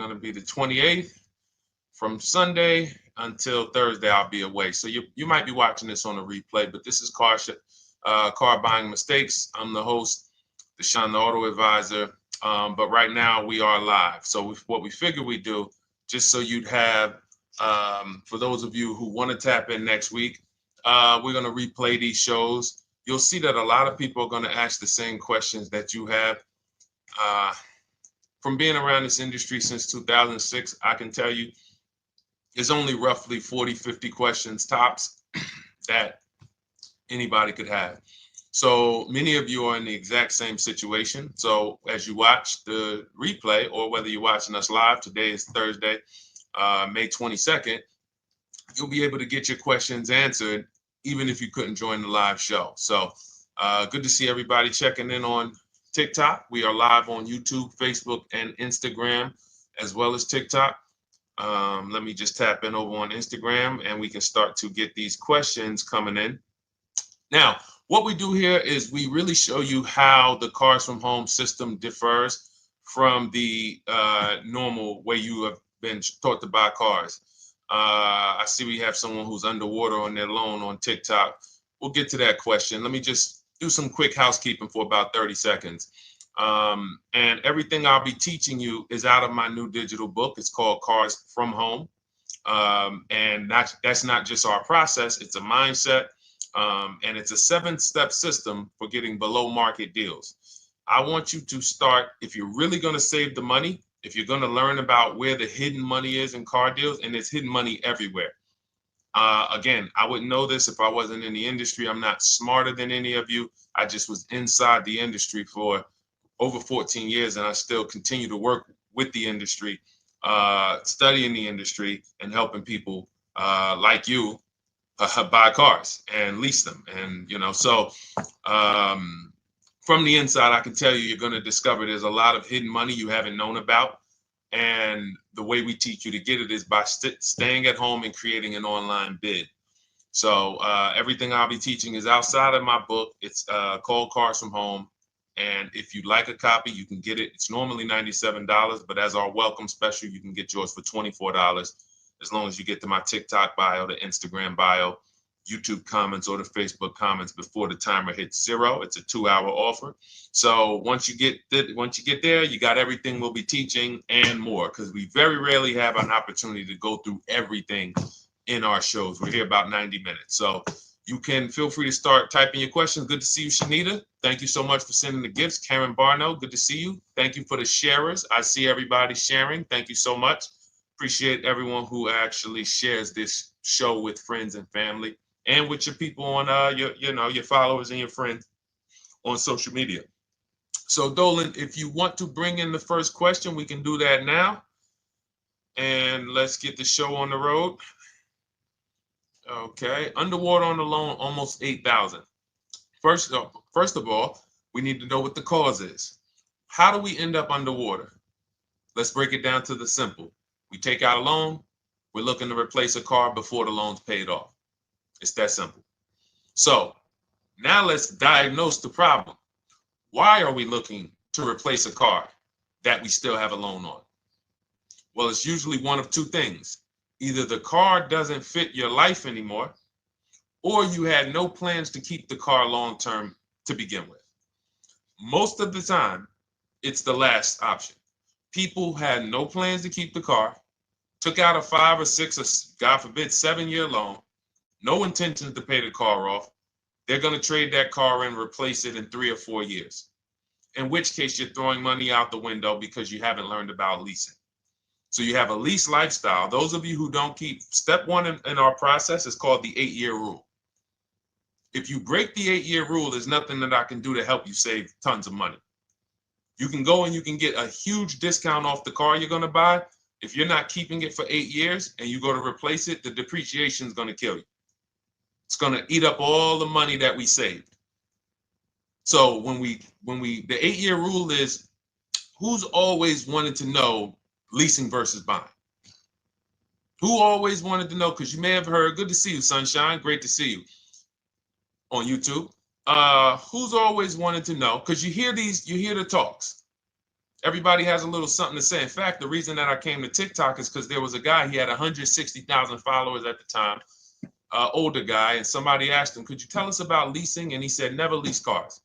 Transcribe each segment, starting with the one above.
going to be the 28th. From Sunday until Thursday, I'll be away. So you might be watching this on a replay, but this is Car Buying Mistakes. I'm the host, Deshone the Auto Advisor. But right now we are live. So what we figure we do, just so you'd have, for those of you who want to tap in next week, we're going to replay these shows. You'll see that a lot of people are going to ask the same questions that you have. From being around this industry since 2006, I can tell you, there's only roughly 40, 50 questions tops that anybody could have. So many of you are in the exact same situation. So as you watch the replay, or whether you're watching us live, today is Thursday, May 22nd, you'll be able to get your questions answered, even if you couldn't join the live show. So good to see everybody checking in on TikTok. We are live on YouTube, Facebook, and Instagram, as well as TikTok. Let me just tap in over on Instagram and we can start to get these questions coming in. Now, what we do here is we really show you how the Cars from Home system differs from the normal way you have been taught to buy cars. I see we have someone who's underwater on their loan on TikTok. We'll get to that question. Let me just do some quick housekeeping for about 30 seconds. And everything I'll be teaching you is out of my new digital book. It's called Cars from Home. And that's not just our process, it's a mindset. And it's a 7-step system for getting below market deals. I want you to start, if you're really going to save the money, if you're going to learn about where the hidden money is in car deals, and there's hidden money everywhere. Again, I wouldn't know this if I wasn't in the industry. I'm not smarter than any of you. I just was inside the industry for over 14 years, and I still continue to work with the industry, studying the industry and helping people like you buy cars and lease them. And, so from the inside, I can tell you, you're going to discover there's a lot of hidden money you haven't known about. And the way we teach you to get it is by staying at home and creating an online bid. So everything I'll be teaching is outside of my book. It's called Cars from Home. And if you'd like a copy, you can get it. It's normally $97, but as our welcome special, you can get yours for $24, as long as you get to my TikTok bio, the Instagram bio, YouTube comments, or the Facebook comments before the timer hits 0. It's a 2-hour offer. So once you get there, you got everything we'll be teaching and more, because we very rarely have an opportunity to go through everything in our shows. We're here about 90 minutes. So you can feel free to start typing your questions. Good to see you, Shanita. Thank you so much for sending the gifts. Karen Barno, good to see you. Thank you for the sharers. I see everybody sharing. Thank you so much. Appreciate everyone who actually shares this show with friends and family, and with your people on your followers and your friends on social media. So Dolan, if you want to bring in the first question, we can do that now. And let's get the show on the road. Okay, underwater on the loan, almost 8,000. First of all, we need to know what the cause is. How do we end up underwater? Let's break it down to the simple. We take out a loan, we're looking to replace a car before the loan's paid off. It's that simple. So now let's diagnose the problem. Why are we looking to replace a car that we still have a loan on? Well, it's usually one of two things. Either the car doesn't fit your life anymore, or you had no plans to keep the car long-term to begin with. Most of the time, it's the last option. People had no plans to keep the car, took out a 5 or 6 or, God forbid, 7-year loan, no intentions to pay the car off. They're going to trade that car in, replace it in 3 or 4 years, in which case you're throwing money out the window because you haven't learned about leasing. So you have a lease lifestyle. Those of you who don't keep, step 1 in our process is called the 8-year rule. If you break the 8-year rule, there's nothing that I can do to help you save tons of money. You can go and you can get a huge discount off the car you're going to buy. If you're not keeping it for 8 years and you go to replace it, the depreciation is going to kill you. It's going to eat up all the money that we saved. So the 8-year rule is, who's always wanted to know leasing versus buying? Who always wanted to know? Because you may have heard, good to see you, Sunshine. Great to see you on YouTube. Who's always wanted to know? Because you hear the talks. Everybody has a little something to say. In fact, the reason that I came to TikTok is because there was a guy, he had 160,000 followers at the time, older guy, and somebody asked him, could you tell us about leasing? And he said, never lease cars.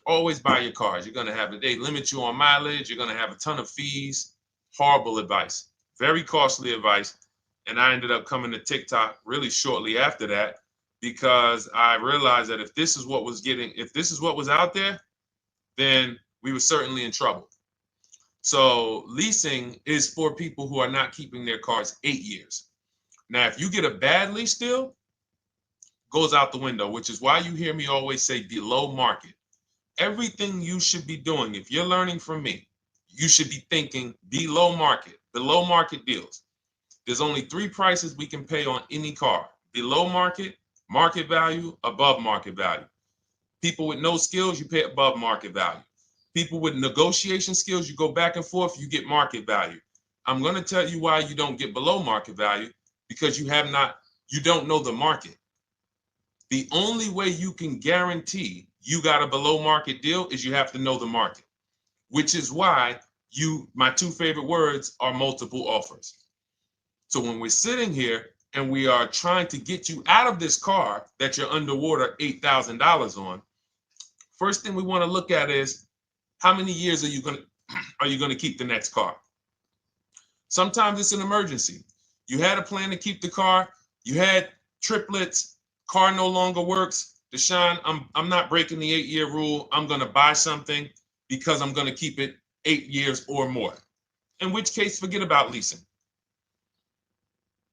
Always buy your cars. You're going to have, they limit you on mileage. You're going to have a ton of fees. Horrible advice. Very costly advice. And I ended up coming to TikTok really shortly after that because I realized that if this is what was out there, then we were certainly in trouble. So leasing is for people who are not keeping their cars 8 years. Now, if you get a bad lease deal, goes out the window, which is why you hear me always say below market. Everything you should be doing, if you're learning from me, you should be thinking below market deals. There's only 3 prices we can pay on any car: below market, market value, above market value. People with no skills, you pay above market value. People with negotiation skills, you go back and forth, you get market value. I'm going to tell you why you don't get below market value, because you don't know the market. The only way you can guarantee you got a below market deal is you have to know the market, which is why my 2 favorite words are multiple offers. So when we're sitting here and we are trying to get you out of this car that you're underwater $8,000 on, first thing we want to look at is how many years are you going to keep the next car? Sometimes it's an emergency. You had a plan to keep the car. You had triplets. Car no longer works. Deshone, I'm not breaking the 8-year rule. I'm going to buy something because I'm going to keep it 8 years or more. In which case, forget about leasing.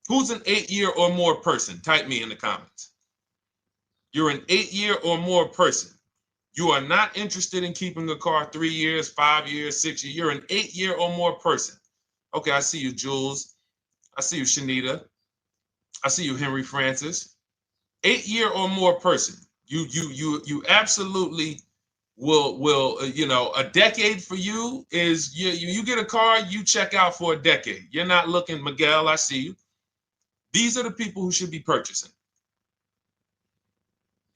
Who's an 8-year or more person? Type me in the comments. You're an 8-year or more person. You are not interested in keeping a car 3 years, 5 years, 6 years. You're an 8-year or more person. Okay, I see you, Jules. I see you, Shanita. I see you, Henry Francis. 8-year or more person. You absolutely will a decade for you is you get a car, you check out for a decade. You're not looking, Miguel, I see you. These are the people who should be purchasing.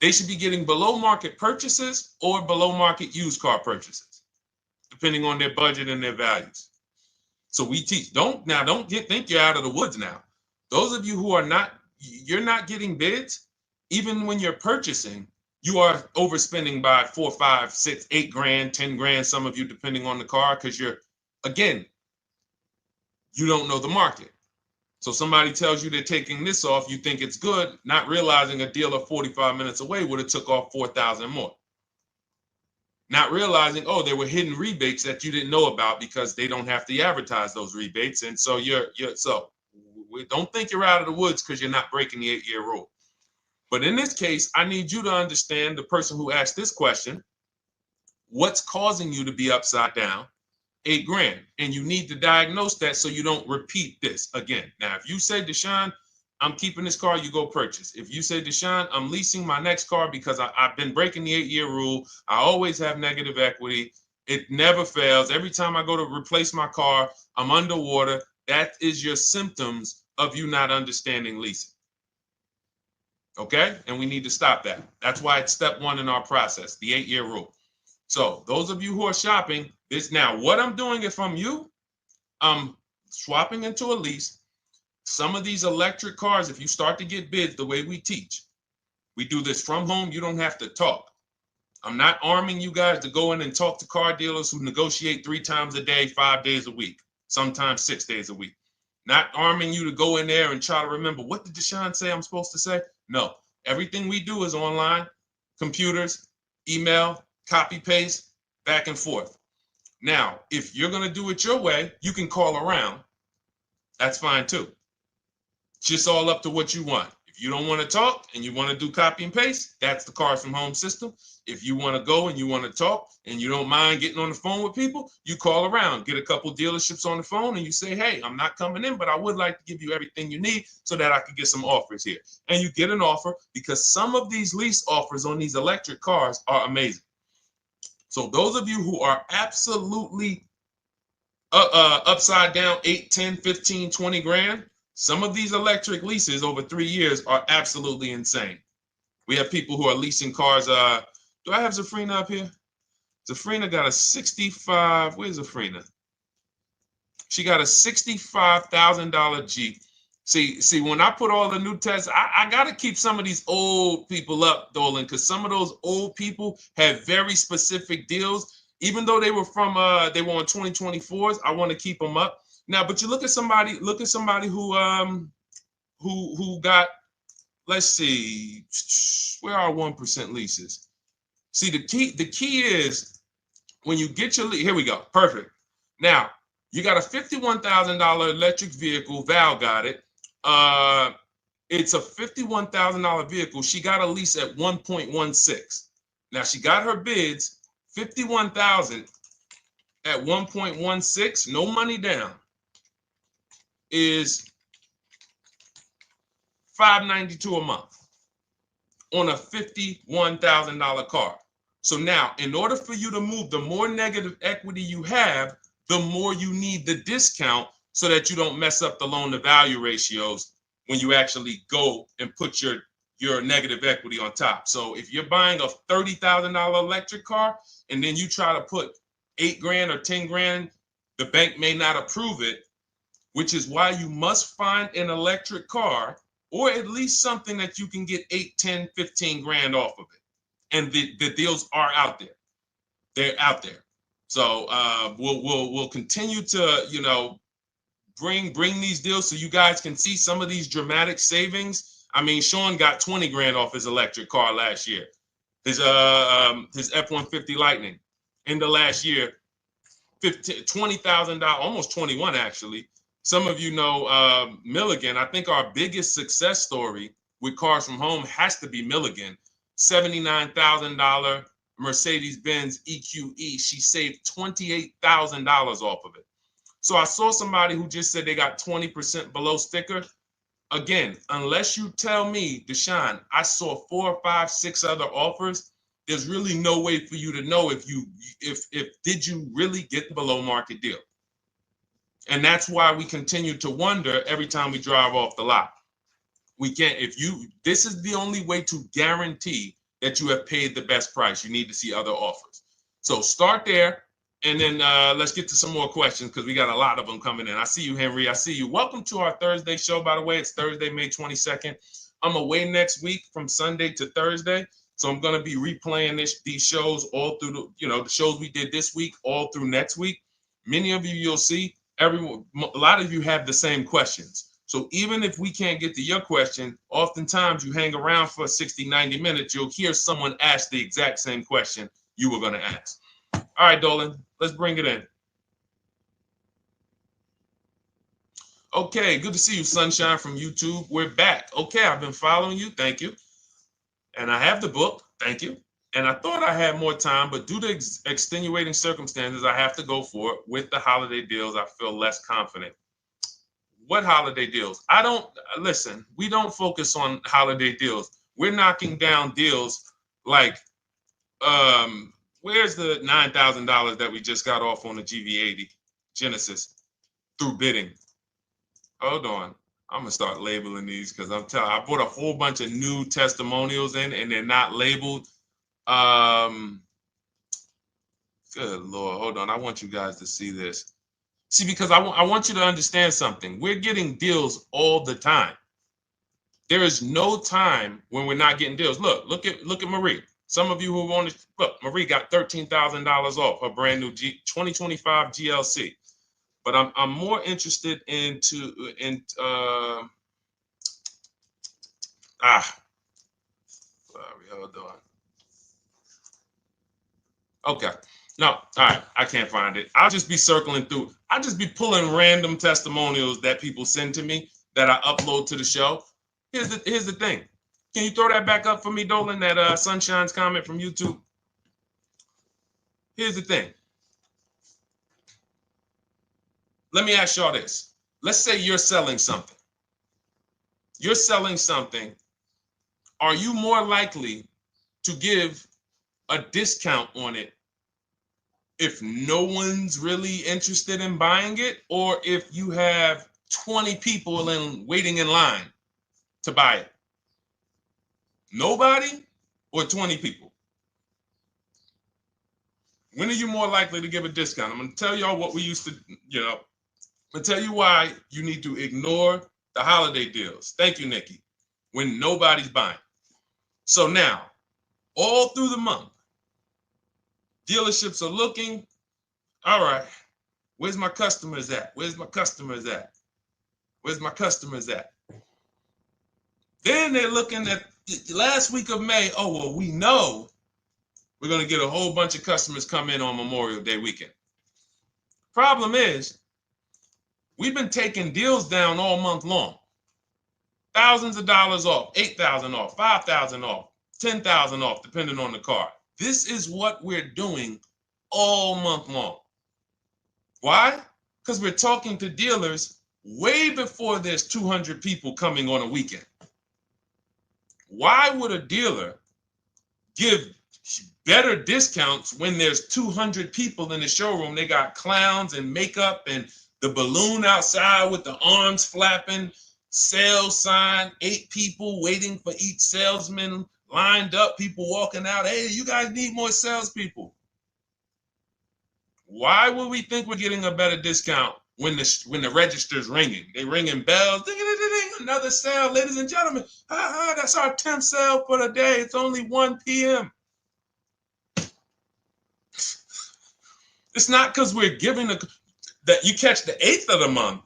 They should be getting below market purchases or below market used car purchases, depending on their budget and their values. So we teach, think you're out of the woods now. Those of you who you're not getting bids, even when you're purchasing, you are overspending by 4, 5, 6, 8 grand, 10 grand, some of you, depending on the car, because you don't know the market. So somebody tells you they're taking this off, you think it's good, not realizing a dealer 45 minutes away would have took off 4,000 more. Not realizing, there were hidden rebates that you didn't know about because they don't have to advertise those rebates. And so we don't think you're out of the woods because you're not breaking the 8-year rule. But in this case, I need you to understand, the person who asked this question, what's causing you to be upside down 8 grand? And you need to diagnose that so you don't repeat this again. Now, if you say, Deshone, I'm keeping this car, you go purchase. If you say, Deshone, I'm leasing my next car because I've been breaking the 8-year rule, I always have negative equity, it never fails. Every time I go to replace my car, I'm underwater. That is your symptoms of you not understanding leasing. Okay? And we need to stop that. That's why it's step 1 in our process, the 8-year rule. So those of you who are shopping this now, what I'm doing, if I'm you, I'm swapping into a lease. Some of these electric cars, if you start to get bids the way we teach, we do this from home. You don't have to talk. I'm not arming you guys to go in and talk to car dealers who negotiate 3 times a day, 5 days a week, sometimes 6 days a week. Not arming you to go in there and try to remember, what did Deshone say I'm supposed to say? No, everything we do is online, computers, email, copy, paste, back and forth. Now, if you're going to do it your way, you can call around. That's fine too. It's just all up to what you want. If you don't want to talk and you want to do copy and paste, that's the Cars from Home system. If you want to go and you want to talk and you don't mind getting on the phone with people, you call around, get a couple dealerships on the phone, and you say, hey, I'm not coming in, but I would like to give you everything you need so that I could get some offers here. And you get an offer, because some of these lease offers on these electric cars are amazing. So those of you who are absolutely upside down 8, 10, 15, 20 grand, some of these electric leases over 3 years are absolutely insane. We have people who are leasing cars. Do I have Zafrina up here? Zafrina got a 65. Where's Zafrina? She got a $65,000 Jeep. See, when I put all the new tests, I got to keep some of these old people up, Dolan, because some of those old people have very specific deals. Even though they were on 2024s, I want to keep them up. Now, but you look at somebody who got, let's see, where are 1% leases? See, the key is when you get your lease, here we go, perfect. Now, you got a $51,000 electric vehicle, Val got it. It's a $51,000 vehicle. She got a lease at 1.16. Now she got her bids, 51,000 at 1.16, no money down, is $592 a month on a $51,000 car. So now, in order for you to move, the more negative equity you have, the more you need the discount so that you don't mess up the loan to value ratios when you actually go and put your negative equity on top. So if you're buying a $30,000 electric car and then you try to put $8,000 or $10,000, the bank may not approve it, which is why you must find an electric car or at least something that you can get 8, 10, 15 grand off of it. And the deals are out there. They're out there. So we'll continue to, bring these deals so you guys can see some of these dramatic savings. I mean, Sean got 20 grand off his electric car last year. His F-150 Lightning in the last year, $20,000, almost 21 actually. Some of you know Milligan. I think our biggest success story with Cars from Home has to be Milligan. $79,000 Mercedes-Benz EQE. She saved $28,000 off of it. So I saw somebody who just said they got 20% below sticker. Again, unless you tell me, Deshone, I saw 4, 5, 6 other offers, there's really no way for you to know if did you really get the below market deal. And that's why we continue to wonder every time we drive off the lot. We can't, this is the only way to guarantee that you have paid the best price. You need to see other offers. So start there. And then let's get to some more questions because we got a lot of them coming in. I see you, Henry. I see you. Welcome to our Thursday show, by the way. It's Thursday, May 22nd. I'm away next week from Sunday to Thursday. So I'm going to be replaying these shows all through, the shows we did this week, all through next week. Many of you, you'll see, a lot of you have the same questions. So even if we can't get to your question, oftentimes you hang around for 60, 90 minutes, you'll hear someone ask the exact same question you were going to ask. All right, Dolan, let's bring it in. Okay, good to see you, Sunshine from YouTube. We're back. Okay, I've been following you. Thank you. And I have the book. Thank you. And I thought I had more time, but due to extenuating circumstances, I have to go for it. With the holiday deals, I feel less confident. What holiday deals? Listen, we don't focus on holiday deals. We're knocking down deals like, where's the $9,000 that we just got off on the GV80 Genesis through bidding? Hold on. I'm going to start labeling these because I bought a whole bunch of new testimonials in and they're not labeled. Good Lord. Hold on. I want you guys to see this. See, because I want you to understand something. We're getting deals all the time. There is no time when we're not getting deals. Look at Marie. Some of you who want to look, Marie got $13,000 off her brand new 2025 GLC. But I'm more interested sorry, hold on. Okay. No, all right. I can't find it. I'll just be circling through. I'll just be pulling random testimonials that people send to me that I upload to the show. Here's the thing. Can you throw that back up for me, Dolan? That Sunshine's comment from YouTube. Here's the thing. Let me ask y'all this. Let's say you're selling something. You're selling something. Are you more likely to give a discount on it if no one's really interested in buying it, or if you have 20 people waiting in line to buy it? Nobody or 20 people? When are you more likely to give a discount? I'm going to tell y'all what we used to, I'm going to tell you why you need to ignore the holiday deals. Thank you, Nikki. When nobody's buying. So now, all through the month, dealerships are looking, all right, where's my customers at? Where's my customers at? Where's my customers at? Then they're looking at the last week of May. Oh, well, we know we're going to get a whole bunch of customers come in on Memorial Day weekend. Problem is, we've been taking deals down all month long. Thousands of dollars off, $8,000 off, $5,000 off, $10,000 off, depending on the car. This is what we're doing all month long. Why? Because we're talking to dealers way before there's 200 people coming on a weekend. Why would a dealer give better discounts when there's 200 people in the showroom? They got clowns and makeup and the balloon outside with the arms flapping, sales sign, 8 people waiting for each salesman lined up, people walking out. Hey, you guys need more salespeople. Why would we think we're getting a better discount when the register's ringing? They ringing bells, ding, ding, ding, ding, another sale, ladies and gentlemen. That's our 10th sale for the day. It's only 1 p.m. It's not because we're giving that you catch the 8th of the month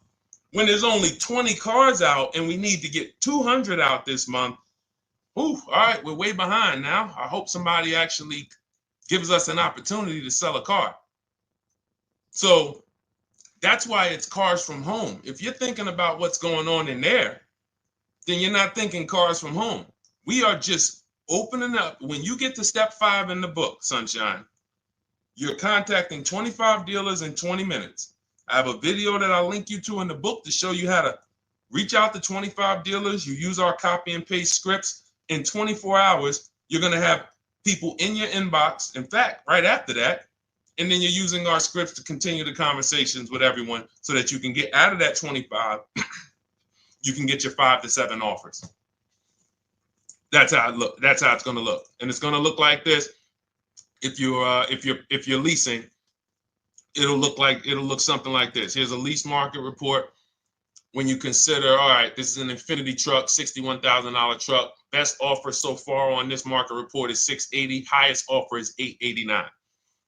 when there's only 20 cars out and we need to get 200 out this month. Ooh, all right, we're way behind now. I hope somebody actually gives us an opportunity to sell a car. So that's why it's cars from home. If you're thinking about what's going on in there, then you're not thinking cars from home. We are just opening up. When you get to step 5 in the book, Sunshine, you're contacting 25 dealers in 20 minutes. I have a video that I'll link you to in the book to show you how to reach out to 25 dealers. You use our copy and paste scripts. In 24 hours, you're going to have people in your inbox. In fact, right after that, and then you're using our scripts to continue the conversations with everyone so that you can get out of that 25, you can get your 5 to 7 offers. That's how it look. That's how it's going to look. And it's going to look like this. If you're leasing, it'll look something like this. Here's a lease market report. When you consider, all right, this is an Infinity truck, $61,000 truck. Best offer so far on this market report is $680. Highest offer is $889.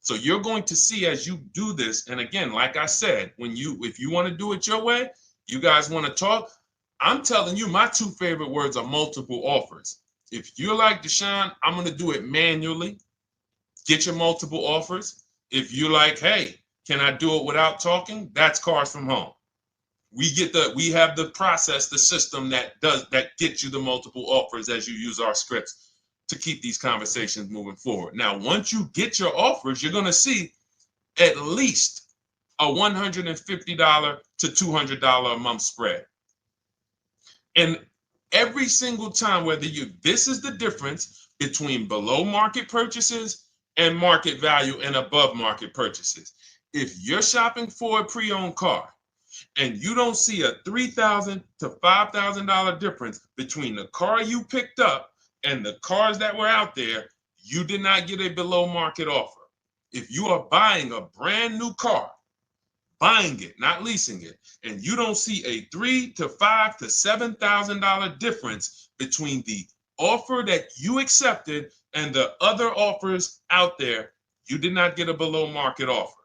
So you're going to see as you do this, and again, like I said, if you want to do it your way, you guys want to talk, I'm telling you, my 2 favorite words are multiple offers. If you're like Deshone, I'm going to do it manually. Get your multiple offers. If you're like, hey, can I do it without talking? That's cars from home. We have the process, the system that gets you the multiple offers as you use our scripts to keep these conversations moving forward. Now, once you get your offers, you're going to see at least a $150 to $200 a month spread. And every single time, this is the difference between below market purchases and market value and above market purchases. If you're shopping for a pre-owned car and you don't see a $3,000 to $5,000 difference between the car you picked up and the cars that were out there, you did not get a below market offer. If you are buying a brand new car, buying it, not leasing it, and you don't see a $3,000 to $5,000 to $7,000 difference between the offer that you accepted and the other offers out there, you did not get a below market offer.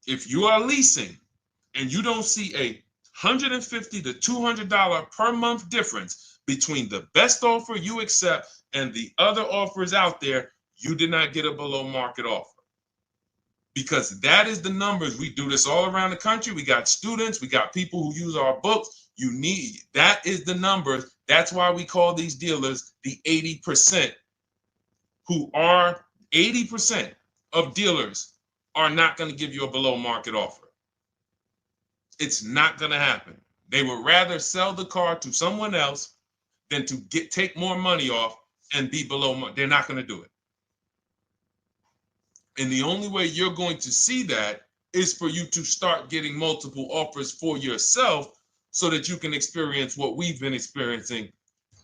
If you are leasing and you don't see a $150 to $200 per month difference between the best offer you accept and the other offers out there, you did not get a below market offer. Because that is the numbers. We do this all around the country. We got students, we got people who use our books. That is the numbers. That's why we call these dealers the 80%, who are 80% of dealers are not going to give you a below market offer. It's not going to happen. They would rather sell the car to someone else than to take more money off and be below. They're not going to do it. And the only way you're going to see that is for you to start getting multiple offers for yourself so that you can experience what we've been experiencing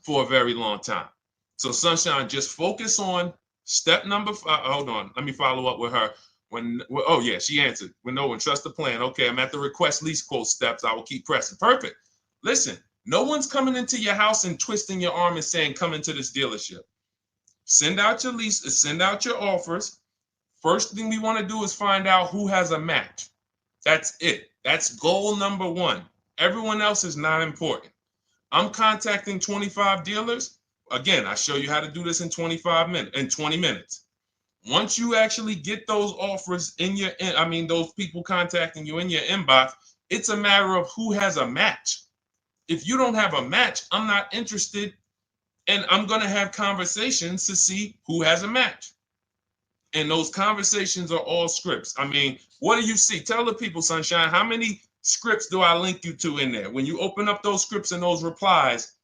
for a very long time. So Sunshine, just focus on Step number 5. Hold on. Let me follow up with her. Oh yeah, she answered. When trust the plan. Okay, I'm at the request lease quote steps. I will keep pressing. Perfect. Listen, no one's coming into your house and twisting your arm and saying, come into this dealership. Send out your leases, send out your offers. First thing we want to do is find out who has a match. That's it. That's goal number 1. Everyone else is not important. I'm contacting 25 dealers. Again, I show you how to do this in 20 minutes. Once you actually get those offers those people contacting you in your inbox, it's a matter of who has a match. If you don't have a match, I'm not interested, and I'm going to have conversations to see who has a match. And those conversations are all scripts. I mean, what do you see? Tell the people, Sunshine, how many scripts do I link you to in there? When you open up those scripts and those replies,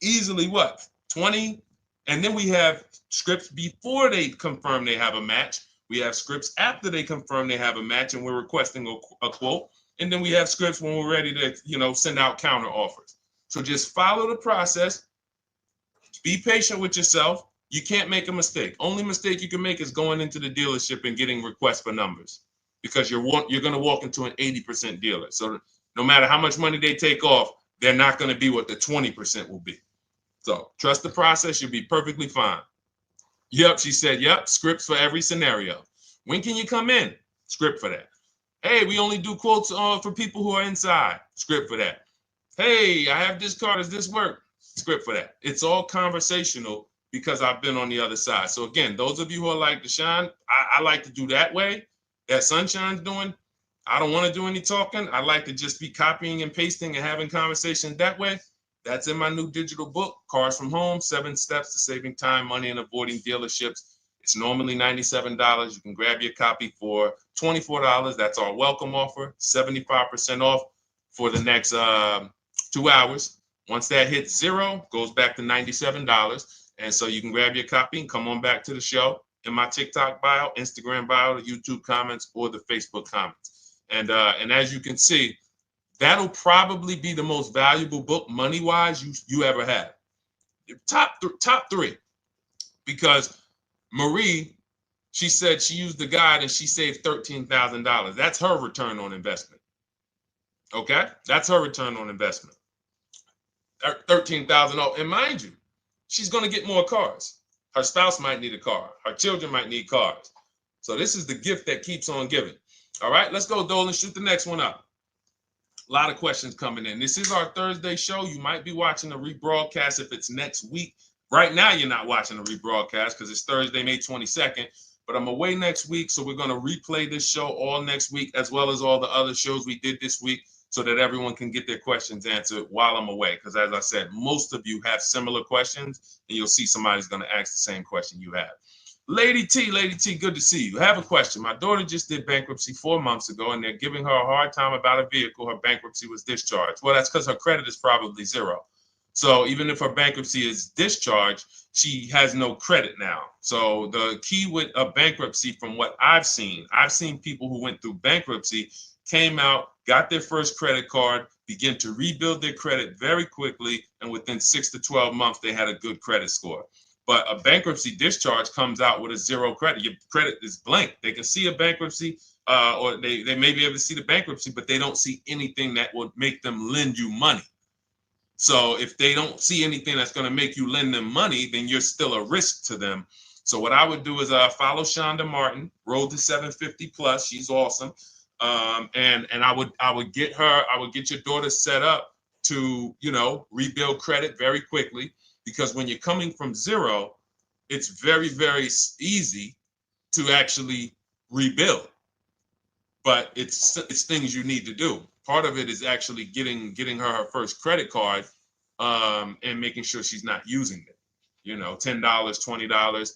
easily what? 20? And then we have scripts before they confirm they have a match. We have scripts after they confirm they have a match and we're requesting a quote. And then we have scripts when we're ready to, send out counter offers. So just follow the process. Be patient with yourself. You can't make a mistake. Only mistake you can make is going into the dealership and getting requests for numbers, because you're going to walk into an 80% dealer. So no matter how much money they take off, they're not going to be what the 20% will be. So trust the process. You'll be perfectly fine. Yep, she said, yep, scripts for every scenario. When can you come in? Script for that. Hey, we only do quotes for people who are inside. Script for that. Hey, I have this car. Does this work? Script for that. It's all conversational because I've been on the other side. So again, those of you who are like Deshone, I like to do that way, that Sunshine's doing. I don't want to do any talking. I like to just be copying and pasting and having conversations that way. That's in my new digital book, Cars from Home, 7 Steps to Saving Time, Money, and Avoiding Dealerships. It's normally $97. You can grab your copy for $24. That's our welcome offer, 75% off for the next 2 hours. Once that hits 0, goes back to $97. And so you can grab your copy and come on back to the show in my TikTok bio, Instagram bio, the YouTube comments, or the Facebook comments. And as you can see, that'll probably be the most valuable book money-wise you ever have. Top 3. Because Marie, she said she used the guide and she saved $13,000. That's her return on investment. Okay? That's her return on investment. $13,000. And mind you, she's going to get more cars. Her spouse might need a car. Her children might need cars. So this is the gift that keeps on giving. All right, let's go, Dolan. Shoot the next one up. A lot of questions coming in. This is our Thursday show. You might be watching the rebroadcast if it's next week. Right now, you're not watching the rebroadcast because it's Thursday, May 22nd. But I'm away next week, so we're going to replay this show all next week, as well as all the other shows we did this week, so that everyone can get their questions answered while I'm away. Because as I said, most of you have similar questions, and you'll see somebody's going to ask the same question you have. Lady T, good to see you. I have a question. My daughter just did bankruptcy 4 months ago, and they're giving her a hard time about a vehicle. Her bankruptcy was discharged. Well, that's because her credit is probably 0. So even if her bankruptcy is discharged, she has no credit now. So the key with a bankruptcy, from what I've seen people who went through bankruptcy, came out, got their first credit card, began to rebuild their credit very quickly, and within 6 to 12 months, they had a good credit score. But a bankruptcy discharge comes out with a 0 credit. Your credit is blank. They can see a bankruptcy, or they may be able to see the bankruptcy, but they don't see anything that would make them lend you money. So if they don't see anything that's going to make you lend them money, then you're still a risk to them. So what I would do is follow Shonda Martin, Road to 750 Plus. She's awesome. And I would get your daughter set up to, rebuild credit very quickly, because when you're coming from 0, it's very, very easy to actually rebuild. But it's things you need to do. Part of it is actually getting her first credit card, and making sure she's not using it. $10, $20.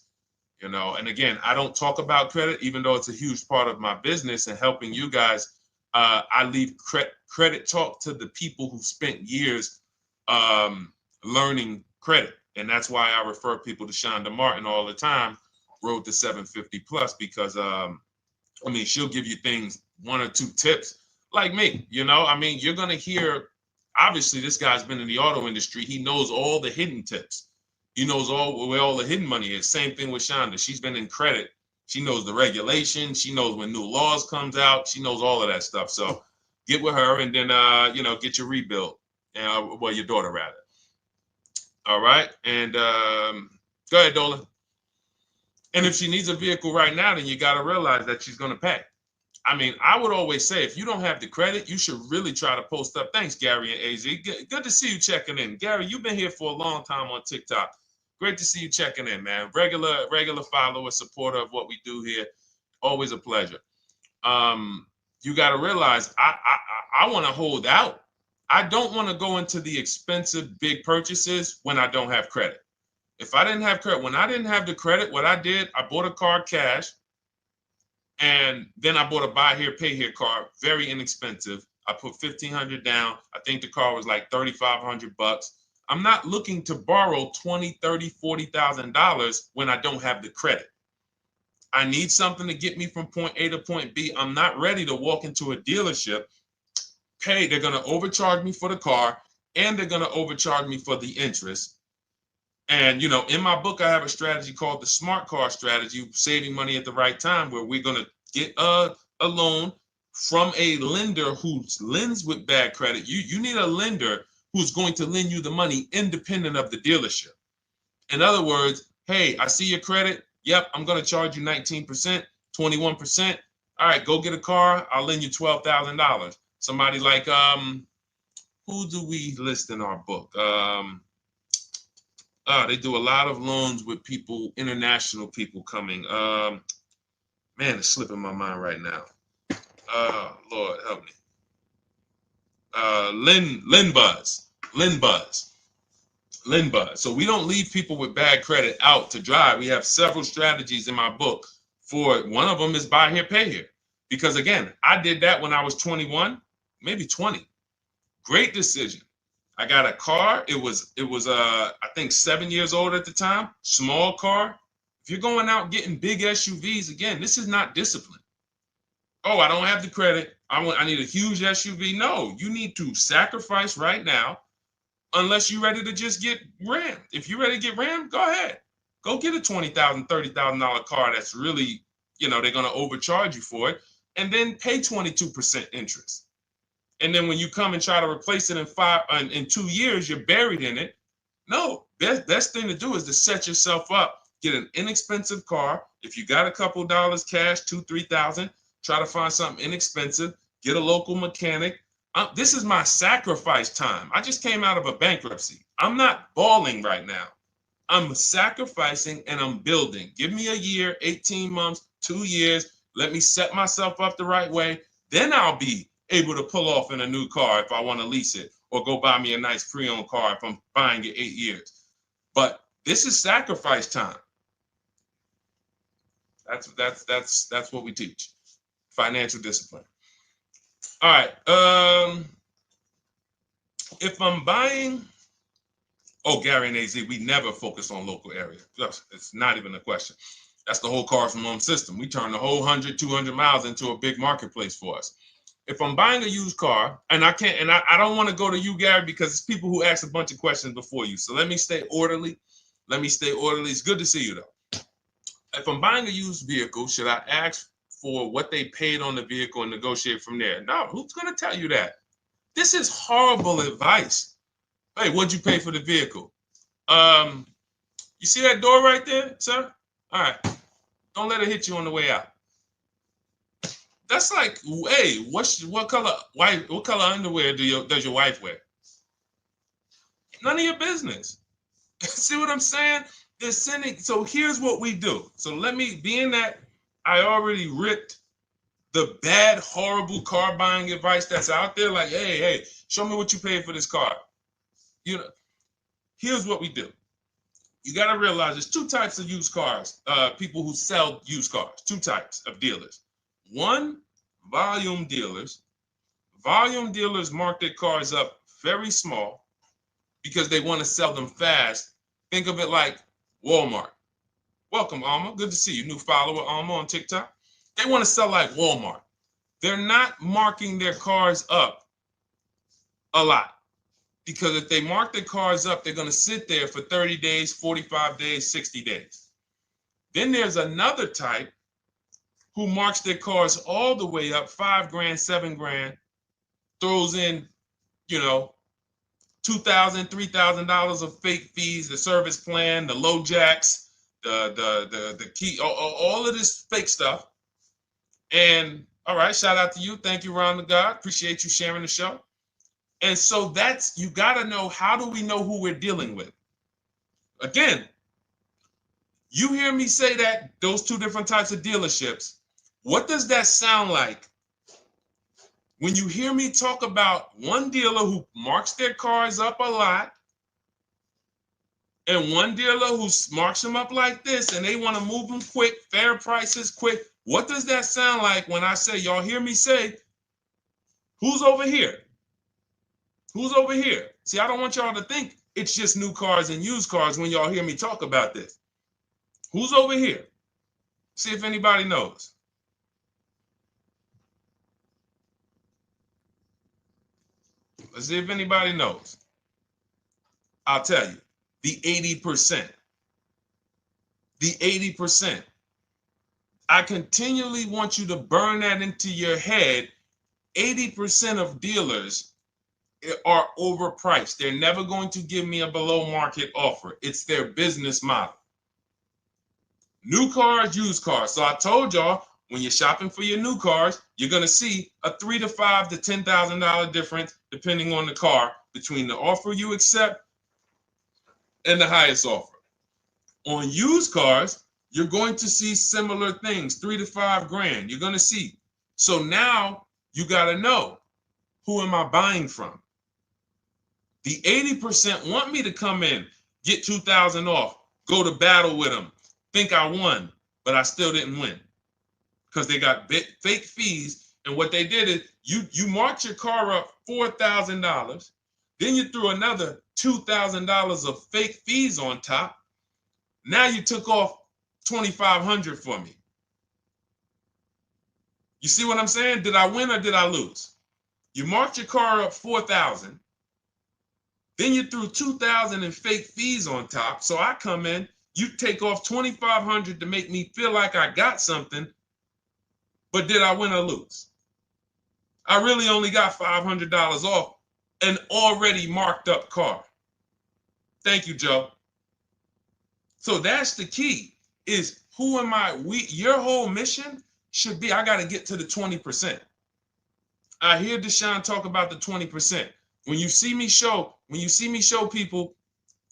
And again, I don't talk about credit, even though it's a huge part of my business and helping you guys. I leave credit talk to the people who spent years learning credit. And that's why I refer people to Shonda Martin all the time, Road to 750 Plus, because she'll give you things, 1 or 2 tips, like me. You're going to hear, obviously this guy's been in the auto industry. He knows all the hidden tips. He knows where all the hidden money is. Same thing with Shonda. She's been in credit. She knows the regulations. She knows when new laws comes out. She knows all of that stuff. So get with her and then, get your rebuild. Well, your daughter rather. All right. And go ahead, Dola. And if she needs a vehicle right now, then you got to realize that she's going to pay. I mean, I would always say, if you don't have the credit, you should really try to post up. Thanks, Gary and AZ. Good to see you checking in. Gary, you've been here for a long time on TikTok. Great to see you checking in, man. Regular follower, supporter of what we do here. Always a pleasure. You got to realize, I want to hold out. I don't want to go into the expensive big purchases when I don't have credit. If I didn't have credit, when I didn't have the credit, what I did, I bought a car cash, and then I bought a buy here, pay here car, very inexpensive. I put $1,500 down. I think the car was like $3,500. I'm not looking to borrow $20,000, $30,000, $40,000 when I don't have the credit. I need something to get me from point A to point B. I'm not ready to walk into a dealership, pay. They're going to overcharge me for the car, and they're going to overcharge me for the interest. And, in my book, I have a strategy called the smart car strategy, saving money at the right time, where we're going to get a loan from a lender who lends with bad credit. You need a lender who's going to lend you the money independent of the dealership. In other words, hey, I see your credit. Yep, I'm going to charge you 19%, 21%. All right, go get a car. I'll lend you $12,000. Somebody like, who do we list in our book? They do a lot of loans with people, international people coming. Man, it's slipping my mind right now. Lord, help me. LendBuzz. So we don't leave people with bad credit out to dry. We have several strategies in my book. For one of them is buy here, pay here. Because again, I did that when I was 21, maybe 20. Great decision. I got a car. It was I think 7 years old at the time. Small car. If you're going out getting big SUVs, again, this is not discipline. Oh, I don't have the credit. I need a huge SUV. No, you need to sacrifice right now, unless you're ready to just get rammed. If you're ready to get rammed, go ahead. Go get a $20,000, $30,000 car that's really, they're going to overcharge you for it, and then pay 22% interest. And then when you come and try to replace it in 2 years, you're buried in it. No, best thing to do is to set yourself up. Get an inexpensive car. If you got a couple dollars cash, $2,000, $3,000, try to find something inexpensive. Get a local mechanic. This is my sacrifice time. I just came out of a bankruptcy. I'm not balling right now. I'm sacrificing and I'm building. Give me a year, 18 months, 2 years. Let me set myself up the right way. Then I'll be able to pull off in a new car if I want to lease it, or go buy me a nice pre-owned car if I'm buying it 8 years. But this is sacrifice time. That's what we teach. Financial discipline. All right. If I'm buying, Gary and AZ, we never focus on local area. It's not even a question. That's the whole car from home system. We turn the whole 100, 200 miles into a big marketplace for us. If I'm buying a used car, and I don't want to go to you, Gary, because it's people who ask a bunch of questions before you. So let me stay orderly. It's good to see you, though. If I'm buying a used vehicle, should I ask for what they paid on the vehicle and negotiate from there? No, who's going to tell you that? This is horrible advice. Hey, what'd you pay for the vehicle? You see that door right there, sir? All right. Don't let it hit you on the way out. That's like, hey, what color underwear does your wife wear? None of your business. See what I'm saying? They're sending. So here's what we do. So being that I already ripped the bad, horrible car buying advice that's out there, like, hey, show me what you paid for this car. Here's what we do. You got to realize there's two types of used cars, people who sell used cars, two types of dealers. One, volume dealers. Volume dealers mark their cars up very small because they want to sell them fast. Think of it like Walmart. Welcome, Alma. Good to see you. New follower, Alma, on TikTok. They want to sell like Walmart. They're not marking their cars up a lot. Because if they mark their cars up, they're going to sit there for 30 days, 45 days, 60 days. Then there's another type who marks their cars all the way up, 5 grand, 7 grand, throws in, you know, $2,000, $3,000 of fake fees, the service plan, the low jacks, the key, all of this fake stuff. And all right, shout out to you. Thank you, Ron the God. Appreciate you sharing the show. And so that's, you got to know, how do we know who we're dealing with? Again, you hear me say that, those two different types of dealerships. What does that sound like when you hear me talk about one dealer who marks their cars up a lot and one dealer who marks them up like this and they want to move them quick, fair prices, quick? What does that sound like when I say, y'all hear me say, who's over here? Who's over here? See, I don't want y'all to think it's just new cars and used cars when y'all hear me talk about this. Who's over here? See if anybody knows. Let's see if anybody knows. I'll tell you, the 80%. The 80%. I continually want you to burn that into your head. 80% of dealers are overpriced. They're never going to give me a below market offer. It's their business model. New cars, used cars. So I told y'all, when you're shopping for your new cars, you're going to see a $3,000 to $5,000 to $10,000 difference, depending on the car, between the offer you accept and the highest offer. On used cars, you're going to see similar things, 3 to 5 grand. You're going to see. So now you got to know, who am I buying from? The 80% want me to come in, get 2,000 off, go to battle with them, think I won, but I still didn't win because they got fake fees. And what they did is you marked your car up $4,000, then you threw another $2,000 of fake fees on top. Now you took off $2,500 for me. You see what I'm saying? Did I win or did I lose? You marked your car up $4,000. Then you threw $2,000 in fake fees on top. So I come in, you take off $2,500 to make me feel like I got something. But did I win or lose? I really only got $500 off an already marked up car. Thank you, Joe. So that's the key, is who am I? Your whole mission should be, I got to get to the 20%. I hear Deshone talk about the 20%. When you see me show people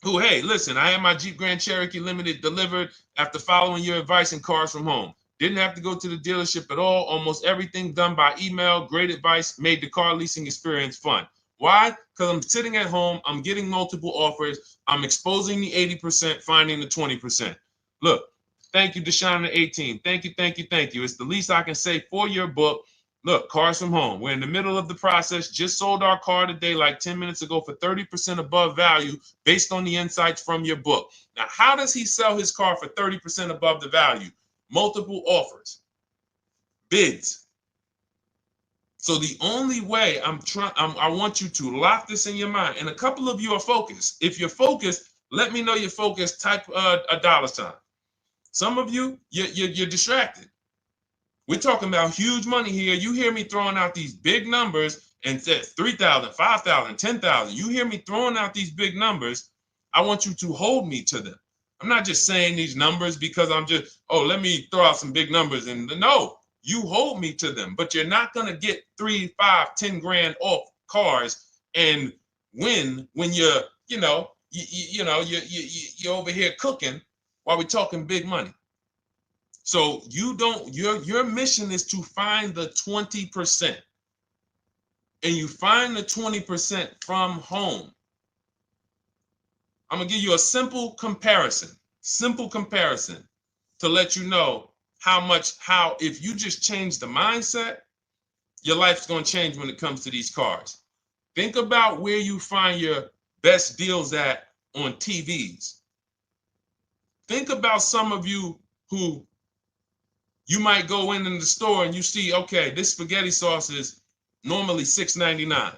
who, hey, listen, I had my Jeep Grand Cherokee Limited delivered after following your advice and cars from home. Didn't have to go to the dealership at all. Almost everything done by email. Great advice. Made the car leasing experience fun. Why? Because I'm sitting at home. I'm getting multiple offers. I'm exposing the 80%, finding the 20%. Look, thank you, Deshone the 18. Thank you, thank you, thank you. It's the least I can say for your book. Look, cars from home. We're in the middle of the process. Just sold our car today, like 10 minutes ago, for 30% above value based on the insights from your book. Now, how does he sell his car for 30% above the value? Multiple offers, bids. So the only way I want you to lock this in your mind. And a couple of you are focused. If you're focused, let me know you're focused. Type a $sign. Some of you, you're distracted. We're talking about huge money here. You hear me throwing out these big numbers and said 3,000, 5,000, 10,000. You hear me throwing out these big numbers. I want you to hold me to them. I'm not just saying these numbers because I'm just, let me throw out some big numbers. And no, you hold me to them, but you're not going to get 3, 5, 10 grand off cars and win when you're over here cooking while we're talking big money. So your mission is to find the 20%. And you find the 20% from home. I'm going to give you a simple comparison to let you know how if you just change the mindset, your life's going to change when it comes to these cars. Think about where you find your best deals at on TVs. Think about some of you who you might go in the store and you see, okay, this spaghetti sauce is normally $6.99.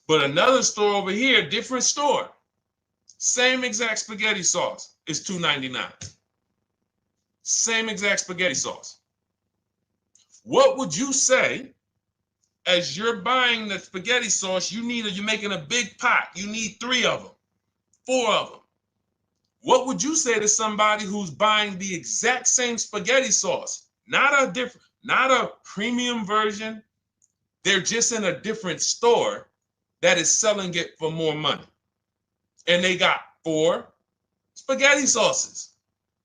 But another store over here, different store, same exact spaghetti sauce is $2.99. Same exact spaghetti sauce. What would you say as you're buying the spaghetti sauce? You're making a big pot. You need 3 of them, 4 of them. What would you say to somebody who's buying the exact same spaghetti sauce? Not a premium version. They're just in a different store that is selling it for more money. And they got 4 spaghetti sauces,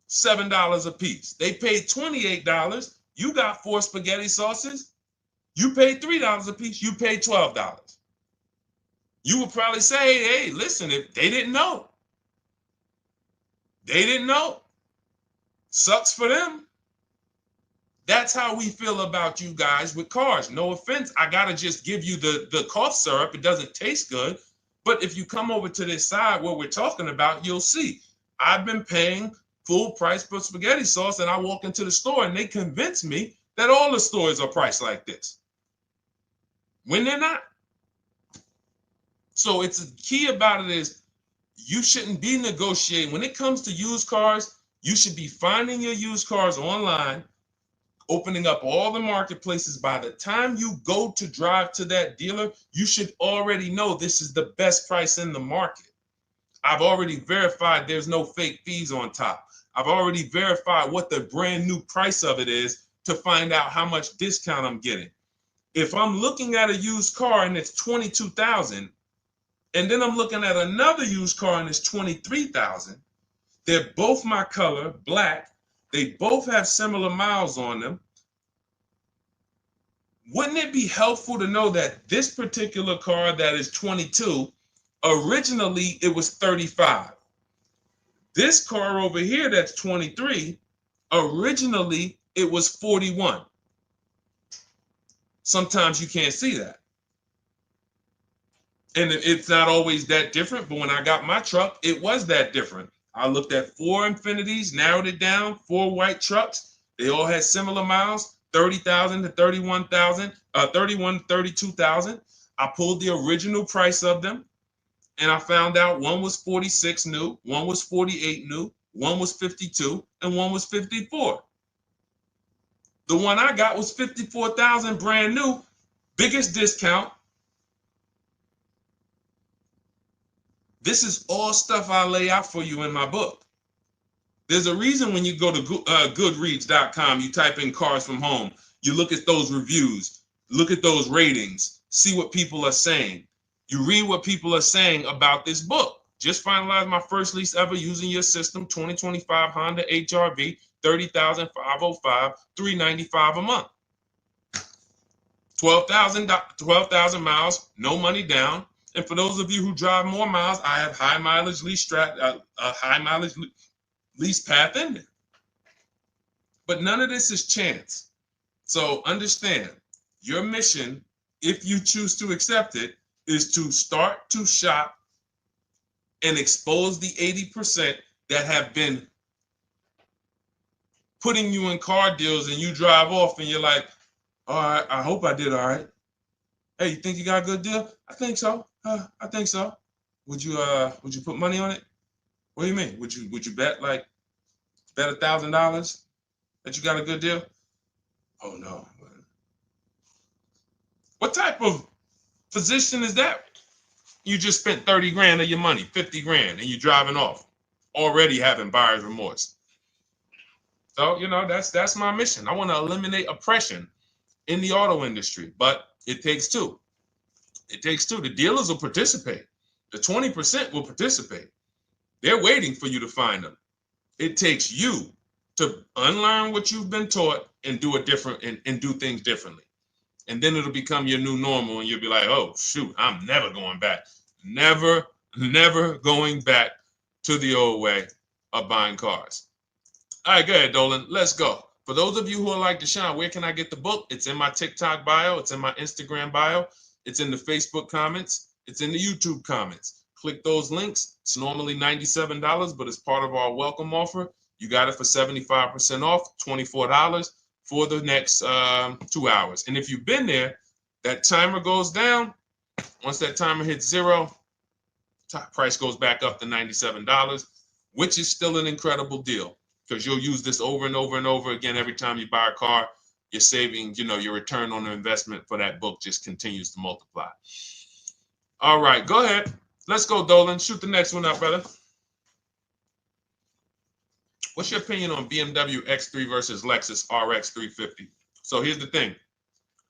$7 a piece. They paid $28. You got 4 spaghetti sauces. You paid $3 a piece. You paid $12. You would probably say, hey, listen, if they didn't know. They didn't know. Sucks for them. That's how we feel about you guys with cars. No offense. I got to just give you the cough syrup. It doesn't taste good. But if you come over to this side where we're talking about, you'll see. I've been paying full price for spaghetti sauce, and I walk into the store and they convince me that all the stores are priced like this, when they're not. So it's the key about it is you shouldn't be negotiating. When it comes to used cars, you should be finding your used cars online, opening up all the marketplaces. By the time you go to drive to that dealer, you should already know this is the best price in the market. I've already verified there's no fake fees on top. I've already verified what the brand new price of it is to find out how much discount I'm getting. If I'm looking at a used car and it's $22,000, and then I'm looking at another used car and it's $23,000, they're both my color, black. They both have similar miles on them. Wouldn't it be helpful to know that this particular car that is 22, originally it was 35. This car over here that's 23, originally it was 41. Sometimes you can't see that. And it's not always that different, but when I got my truck, it was that different. I looked at 4 Infinities, narrowed it down, 4 white trucks. They all had similar miles, 30,000 to 31,000, 31, 32,000. I pulled the original price of them, and I found out one was 46 new, one was 48 new, one was 52, and one was 54. The one I got was 54,000 brand new, biggest discount. This is all stuff I lay out for you in my book. There's a reason when you go to Goodreads.com, you type in cars from home, you look at those reviews, look at those ratings, see what people are saying. You read what people are saying about this book. Just finalized my first lease ever using your system, 2025 Honda HR-V, 30,505, $395 a month. 12,000 miles, no money down. And for those of you who drive more miles, I have high mileage lease lease path in there. But none of this is chance. So understand, your mission, if you choose to accept it, is to start to shop and expose the 80% that have been putting you in car deals, and you drive off and you're like, all right, I hope I did all right. Hey, you think you got a good deal? I think so. I think so. Would you put money on it? What do you mean? Would you bet $1,000 that you got a good deal? Oh no. What type of position is that? You just spent 30 grand of your money, 50 grand, and you're driving off, already having buyer's remorse. So, that's my mission. I want to eliminate oppression in the auto industry, but it takes two. It takes two. The dealers will participate. The 20% will participate. They're waiting for you to find them. It takes you to unlearn what you've been taught and do it different and do things differently. And then it'll become your new normal, and you'll be like, oh, shoot, I'm never going back. Never going back to the old way of buying cars. All right, go ahead, Dolan. Let's go. For those of you who are like Deshone, where can I get the book? It's in my TikTok bio. It's in my Instagram bio. It's in the Facebook comments. It's in the YouTube comments. Click those links. It's normally $97, but it's part of our welcome offer. You got it for 75% off, $24 for the next 2 hours. And if you've been there, that timer goes down. Once that timer hits 0, top price goes back up to $97, which is still an incredible deal because you'll use this over and over and over again every time you buy a car. You're saving, your return on the investment for that book just continues to multiply. All right, go ahead. Let's go, Dolan. Shoot the next one up, brother. What's your opinion on BMW X3 versus Lexus RX 350? So here's the thing.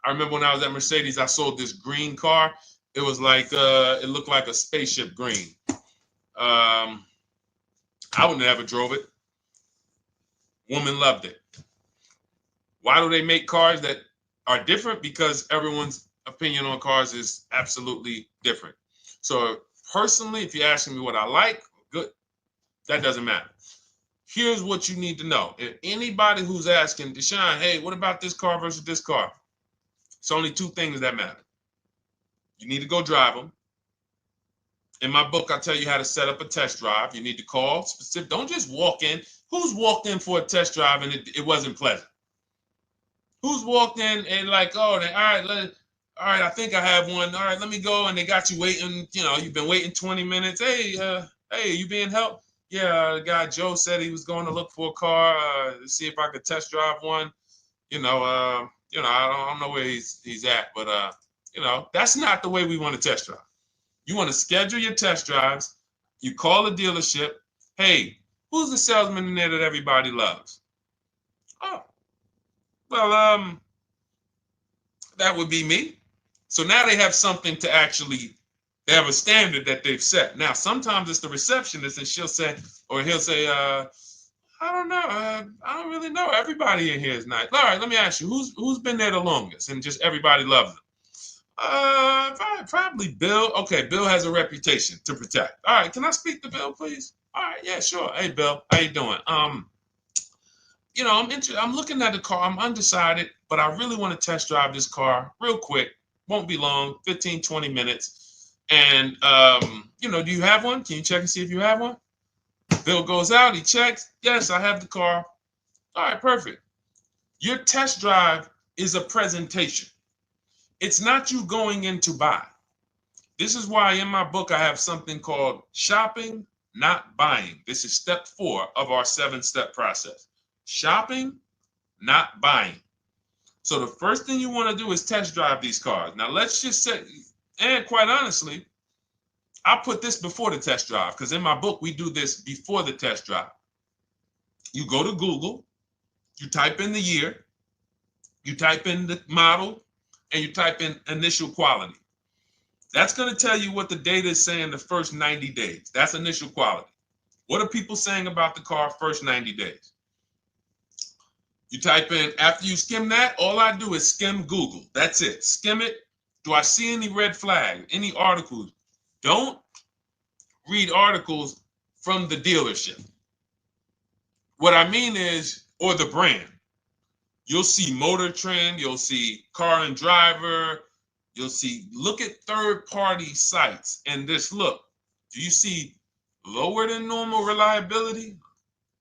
I remember when I was at Mercedes, I sold this green car. It was like, it looked like a spaceship green. I would never drove it. Woman loved it. Why do they make cars that are different? Because everyone's opinion on cars is absolutely different. So personally, if you're asking me what I like, good, that doesn't matter. Here's what you need to know. If anybody who's asking, Deshone, hey, what about this car versus this car? It's only two things that matter. You need to go drive them. In my book, I tell you how to set up a test drive. You need to call specific. Don't just walk in. Who's walked in for a test drive and it wasn't pleasant? Who's walked in and like, oh, all right, I think I have one. All right, let me go. And they got you waiting. You've been waiting 20 minutes. Hey, you being helped? Yeah, the guy Joe said he was going to look for a car to see if I could test drive one. I don't know where he's at, but that's not the way we want to test drive. You want to schedule your test drives. You call the dealership. Hey, who's the salesman in there that everybody loves? Oh, well, that would be me. So now they have something to actually, they have a standard that they've set. Now, sometimes it's the receptionist and he'll say, I don't know. I don't really know. Everybody in here is nice. All right, let me ask you, who's been there the longest? And just everybody loves them. Probably Bill. Okay, Bill has a reputation to protect. All right, can I speak to Bill, please? All right, yeah, sure. Hey, Bill, how you doing? I'm looking at the car. I'm undecided, but I really want to test drive this car real quick. Won't be long, 15, 20 minutes. And do you have one? Can you check and see if you have one? Bill goes out, he checks. Yes, I have the car. All right, perfect. Your test drive is a presentation. It's not you going in to buy. This is why in my book I have something called shopping, not buying. This is step 4 of our 7-step process. Shopping, not buying. So the first thing you want to do is test drive these cars. Now let's just say, and quite honestly, I put this before the test drive because in my book we do this before the test drive. You go to Google, you type in the year, you type in the model, and you type in initial quality. That's going to tell you what the data is saying the first 90 days. That's initial quality. What are people saying about the car first 90 days? You type in, after you skim that, all I do is skim Google. That's it. Skim it. Do I see any red flags, any articles? Don't read articles from the dealership. What I mean is, or the brand. You'll see Motor Trend, you'll see Car and Driver, look at third-party sites and just look. Do you see lower than normal reliability?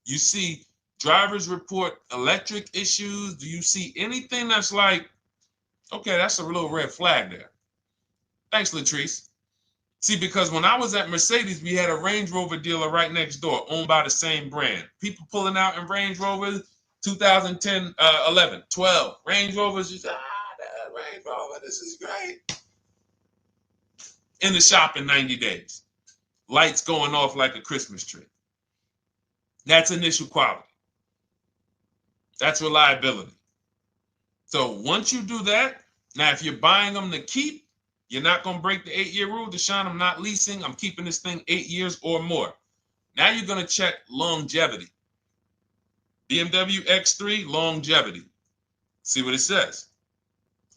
You see drivers report electric issues? Do you see anything that's like, okay, that's a little red flag there? Thanks, Latrice. See, because when I was at Mercedes, we had a Range Rover dealer right next door, owned by the same brand. People pulling out in Range Rovers, 2010, 11, 12. Range Rovers, just, that Range Rover, this is great. In the shop in 90 days. Lights going off like a Christmas tree. That's initial quality. That's reliability. So once you do that, now if you're buying them to keep, you're not going to break the 8-year rule. Deshone, I'm not leasing. I'm keeping this thing 8 years or more. Now you're going to check longevity. BMW X3, longevity. See what it says.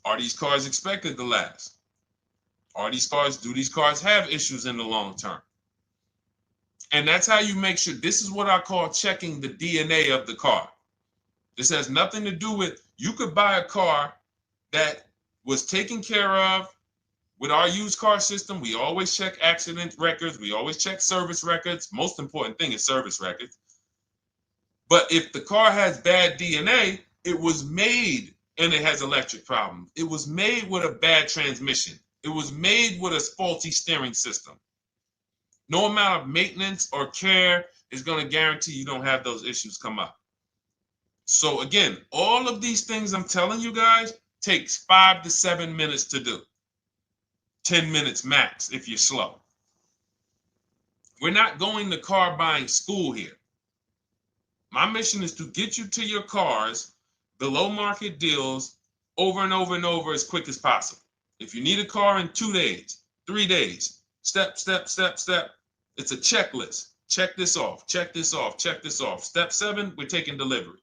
Are these cars expected to last? Do these cars have issues in the long term? And that's how you make sure. This is what I call checking the DNA of the car. This has nothing to do with, you could buy a car that was taken care of. With our used car system, we always check accident records. We always check service records. Most important thing is service records. But if the car has bad DNA, it was made and it has electric problems. It was made with a bad transmission. It was made with a faulty steering system. No amount of maintenance or care is going to guarantee you don't have those issues come up. So again, all of these things I'm telling you guys takes 5 to 7 minutes to do. 10 minutes max if you're slow. We're not going to car buying school here. My mission is to get you to your cars below market deals over and over and over as quick as possible. If you need a car in 2 days, 3 days, step, step, step, step. It's a checklist. Check this off, check this off, check this off. Step 7, we're taking delivery.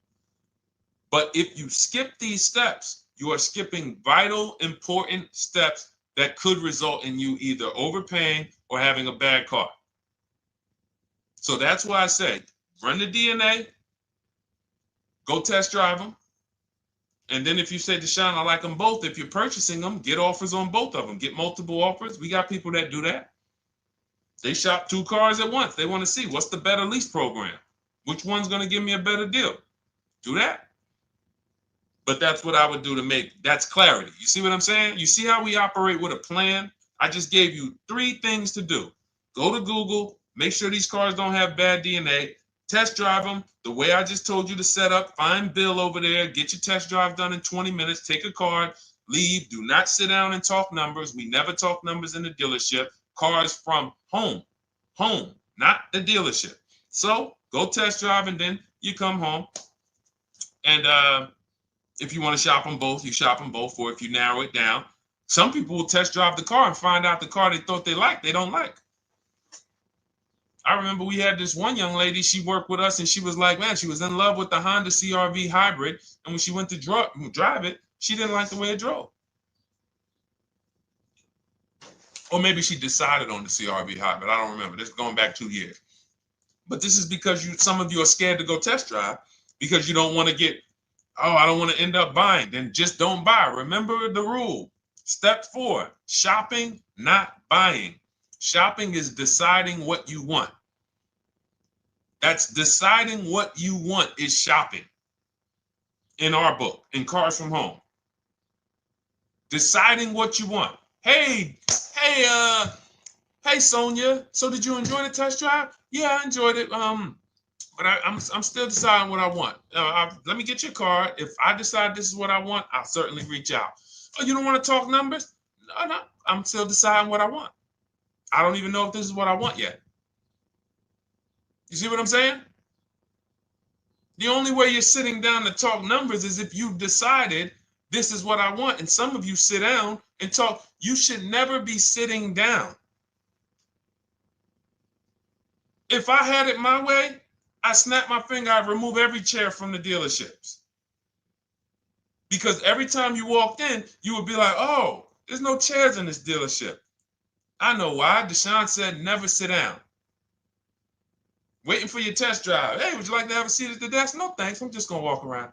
But if you skip these steps, you are skipping vital, important steps that could result in you either overpaying or having a bad car. So that's why I say, run the DNA, go test drive them. And then if you say, Deshone, I like them both, if you're purchasing them, get offers on both of them. Get multiple offers. We got people that do that. They shop 2 cars at once. They want to see what's the better lease program. Which one's going to give me a better deal? Do that. But that's what I would do to make, that's clarity. You see what I'm saying? You see how we operate with a plan? I just gave you 3 things to do. Go to Google, make sure these cars don't have bad DNA, test drive them the way I just told you to set up, find Bill over there, get your test drive done in 20 minutes, take a card, leave, do not sit down and talk numbers. We never talk numbers in the dealership. Cars from home, not the dealership. So go test drive and then you come home. And if you want to shop them both, you shop them both. Or if you narrow it down, some people will test drive the car and find out the car they thought they liked, they don't like. I remember we had this one young lady, she worked with us and she was like, man, she was in love with the Honda CR-V hybrid. And when she went to drive it, she didn't like the way it drove. Or maybe she decided on the CR-V hybrid. I don't remember. This is going back 2 years. But this is because some of you are scared to go test drive because you don't want to get, oh, I don't want to end up buying. Then just don't buy. Remember the rule. Step 4, shopping, not buying. Shopping is deciding what you want. That's deciding what you want is shopping. In our book, in Cars from Home. Deciding what you want. Hey, Sonia. So did you enjoy the test drive? Yeah, I enjoyed it. But I'm still deciding what I want. Let me get your card. If I decide this is what I want, I'll certainly reach out. Oh, you don't want to talk numbers? No. I'm still deciding what I want. I don't even know if this is what I want yet. You see what I'm saying? The only way you're sitting down to talk numbers is if you've decided this is what I want. And some of you sit down and talk. You should never be sitting down. If I had it my way, I snap my finger, I'd remove every chair from the dealerships. Because every time you walked in, you would be like, oh, there's no chairs in this dealership. I know why. Deshone said never sit down. Waiting for your test drive. Hey, would you like to have a seat at the desk? No, thanks. I'm just going to walk around.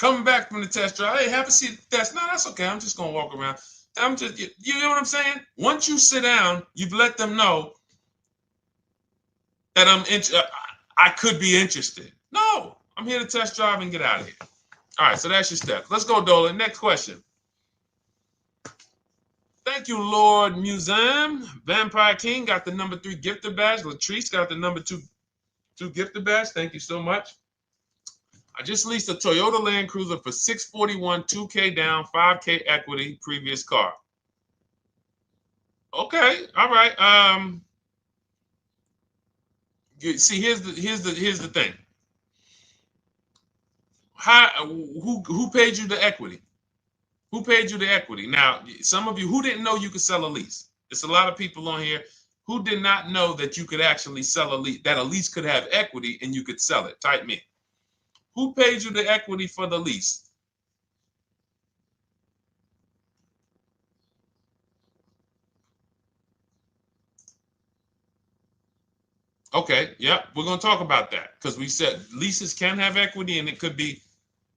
Coming back from the test drive. Hey, have a seat at the desk. No, that's okay. I'm just going to walk around. You know what I'm saying? Once you sit down, you've let them know that I could be interested. No, I'm here to test drive and get out of here. All right, so that's your step. Let's go, Dolan. Next question. Thank you, Lord Museum. Vampire King got the number 3 gifter badge. Latrice got the number 2 gifter badge. Thank you so much. I just leased a Toyota Land Cruiser for $641, $2K down, $5K equity, previous car. Okay, all right. See, here's the thing. Who paid you the equity? Who paid you the equity? Now, some of you who didn't know you could sell a lease. There's a lot of people on here who did not know that you could actually sell a lease, that a lease could have equity and you could sell it. Type me. Who paid you the equity for the lease? Okay, yeah, we're going to talk about that because we said leases can have equity and it could be,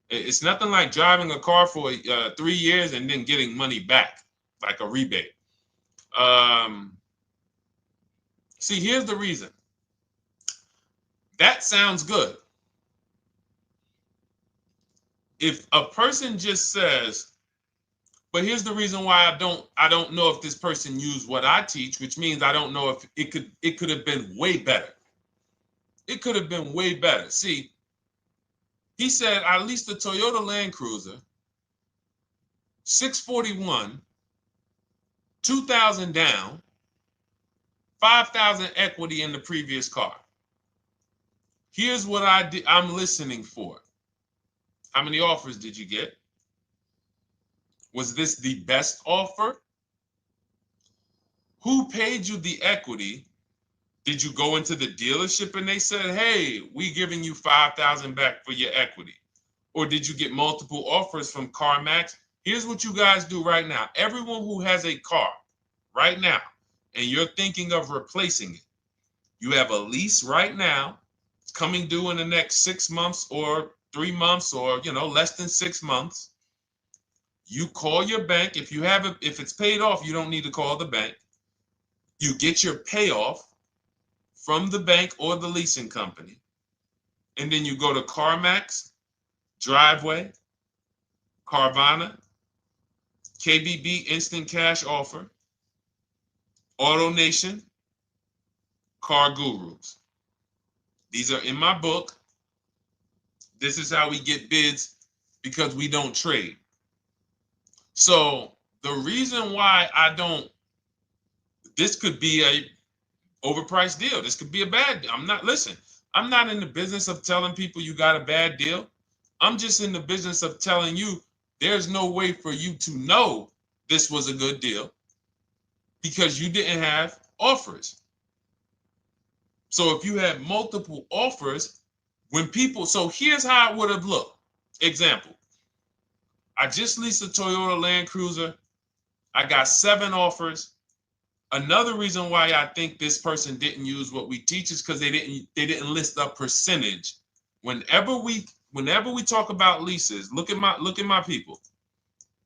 it's nothing like driving a car for 3 years and then getting money back, like a rebate. See, here's the reason. That sounds good. If a person just says, But here's the reason why I don't know if this person used what I teach, which means I don't know if it could have been way better. It could have been way better. See, he said I leased a Toyota Land Cruiser, 641, 2,000 down, 5,000 equity in the previous car. Here's what I'm listening for. How many offers did you get? Was this the best offer? Who paid you the equity? Did you go into the dealership and they said, hey, we giving you 5,000 back for your equity? Or did you get multiple offers from CarMax? Here's what you guys do right now. Everyone who has a car right now, and you're thinking of replacing it, you have a lease right now. It's coming due in the next 6 months or 3 months or, less than 6 months. You call your bank. If it's paid off, you don't need to call the bank. You get your payoff from the bank or the leasing company. And then you go to CarMax, Driveway, Carvana, KBB Instant Cash Offer, AutoNation, Car Gurus. These are in my book. This is how we get bids because we don't trade. So the reason why this could be a overpriced deal. This could be a bad deal. I'm not in the business of telling people you got a bad deal. I'm just in the business of telling you there's no way for you to know this was a good deal because you didn't have offers. So if you had multiple offers, so here's how it would have looked. Example, I just leased a Toyota Land Cruiser. I got 7 offers. Another reason why I think this person didn't use what we teach is because they didn't list a percentage. Whenever we talk about leases, look at my people.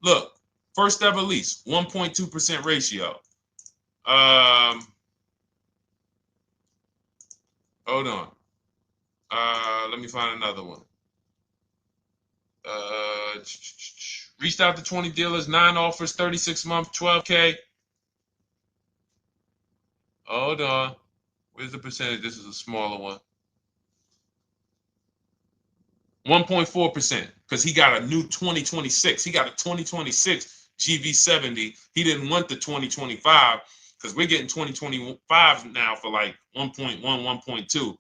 Look, first ever lease, 1.2% ratio. Hold on. Let me find another one. Reached out to 20 dealers, 9 offers, 36 months, 12K. Hold on. Where's the percentage? This is a smaller one. 1.4%, because he got a new 2026. He got a 2026 GV70. He didn't want the 2025 because we're getting 2025 now for like 1.1, 1.2.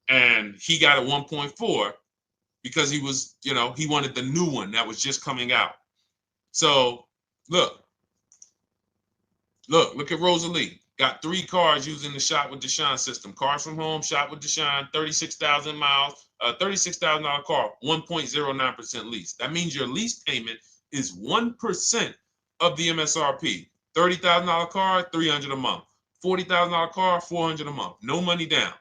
And he got a 1.4 because he was, he wanted the new one that was just coming out. So look at Rosalie. Got 3 cars using the Shop with Deshone system. Cars from home, Shop with Deshone, 36,000 miles, $36,000 car, 1.09% lease. That means your lease payment is 1% of the MSRP. $30,000 car, $300 a month. $40,000 car, $400 a month. No money down.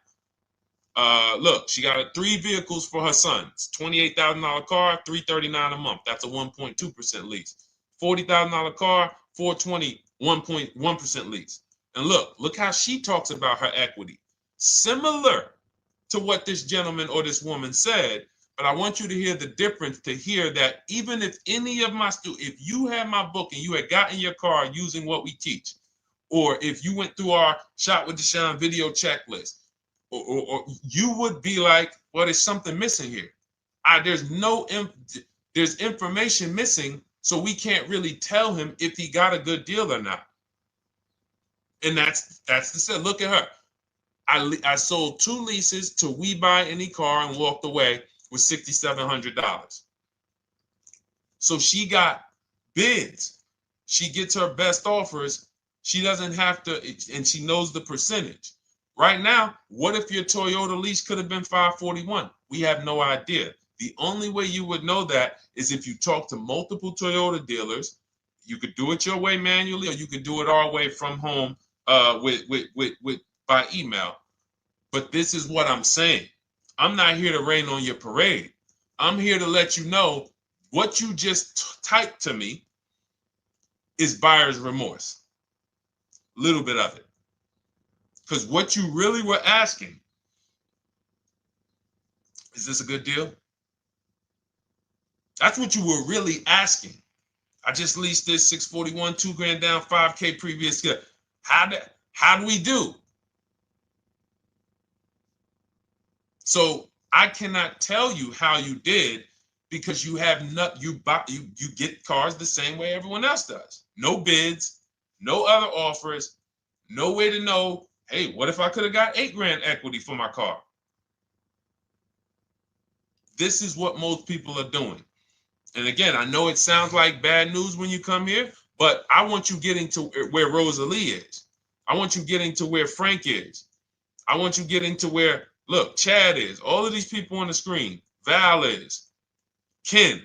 Look, she got 3 vehicles for her sons. $28,000 car, $339 a month. That's a 1.2% lease. $40,000 car, $420, 1.1% lease. And look how she talks about her equity. Similar to what this gentleman or this woman said, but I want you to hear the difference, to hear that even if any of my students, if you had my book and you had gotten your car using what we teach, or if you went through our Shop with Deshone video checklist, or you would be like, well, there's something missing here. There's information missing, so we can't really tell him if he got a good deal or not. And that's the set. Look at her. I sold 2 leases to We Buy Any Car and walked away with $6,700. So she got bids. She gets her best offers. She doesn't have to, and she knows the percentage. Right now, what if your Toyota lease could have been 541? We have no idea. The only way you would know that is if you talk to multiple Toyota dealers. You could do it your way manually, or you could do it our way from home by email. But this is what I'm saying. I'm not here to rain on your parade. I'm here to let you know what you just typed to me is buyer's remorse. A little bit of it. Because what you really were asking, is this a good deal? That's what you were really asking. I just leased this 641, 2 grand down, 5K previous year. How do we do? So I cannot tell you how you did because you have not you get cars the same way everyone else does. No bids, no other offers, no way to know, hey, what if I could have got 8 grand equity for my car? This is what most people are doing. And again, I know it sounds like bad news when you come here, but I want you getting to where Rosalie is. I want you getting to where Frank is. I want you getting to where, look, Chad is. All of these people on the screen. Val is. Ken.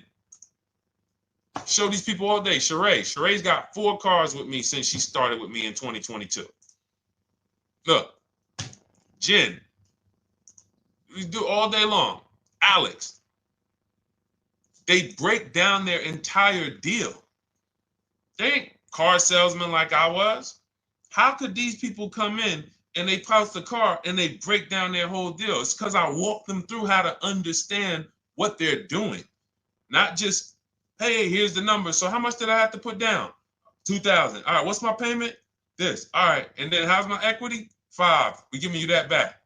Show these people all day. Sheree. Sheree's got 4 cars with me since she started with me in 2022. Look. Jen. We do all day long. Alex. They break down their entire deal. They ain't car salesmen like I was. How could these people come in and they post the car and they break down their whole deal? It's because I walk them through how to understand what they're doing. Not just, hey, here's the number. So how much did I have to put down? 2,000. All right, what's my payment? This. All right, and then how's my equity? 5. We're giving you that back.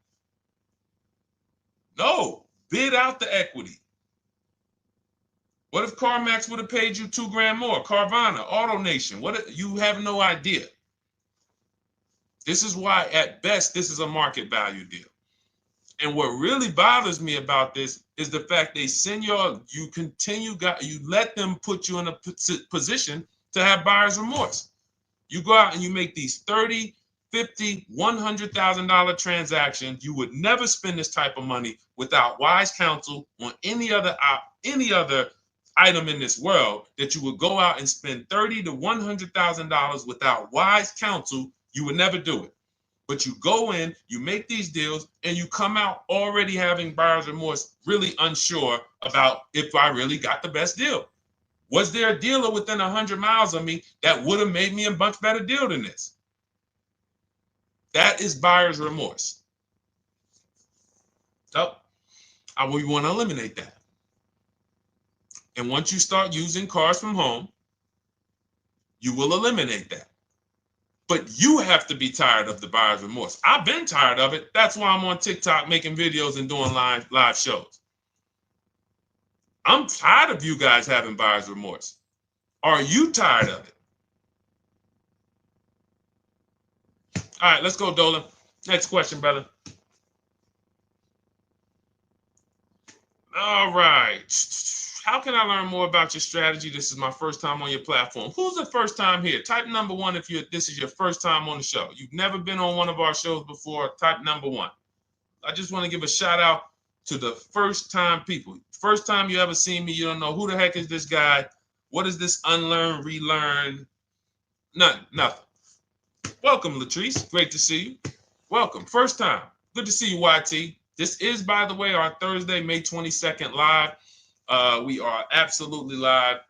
No, bid out the equity. What if CarMax would have paid you 2 grand more? Carvana, AutoNation, what? You have no idea. This is why, at best, this is a market value deal. And what really bothers me about this is the fact they send you let them put you in a position to have buyer's remorse. You go out and you make these $30,000, $50,000, $100,000 transactions. You would never spend this type of money without wise counsel on any other item in this world, that you would go out and spend $30,000 to $100,000 without wise counsel. You would never do it. But you go in, you make these deals, and you come out already having buyer's remorse, really unsure about if I really got the best deal. Was there a dealer within 100 miles of me that would have made me a much better deal than this? That is buyer's remorse. So we want to eliminate that. And once you start using cars from home, you will eliminate that. But you have to be tired of the buyer's remorse. I've been tired of it. That's why I'm on TikTok making videos and doing live shows. I'm tired of you guys having buyer's remorse. Are you tired of it? All right, let's go, Dolan. Next question, brother. All right. How can I learn more about your strategy? This is my first time on your platform. Who's the first time here? Type number 1 if this is your first time on the show. You've never been on one of our shows before. Type number 1. I just want to give a shout out to the first time people. First time you ever seen me, you don't know who the heck is this guy. What is this unlearn, relearn? Nothing. Welcome, Latrice. Great to see you. Welcome. First time. Good to see you, YT. This is, by the way, our Thursday, May 22nd live. We are absolutely live,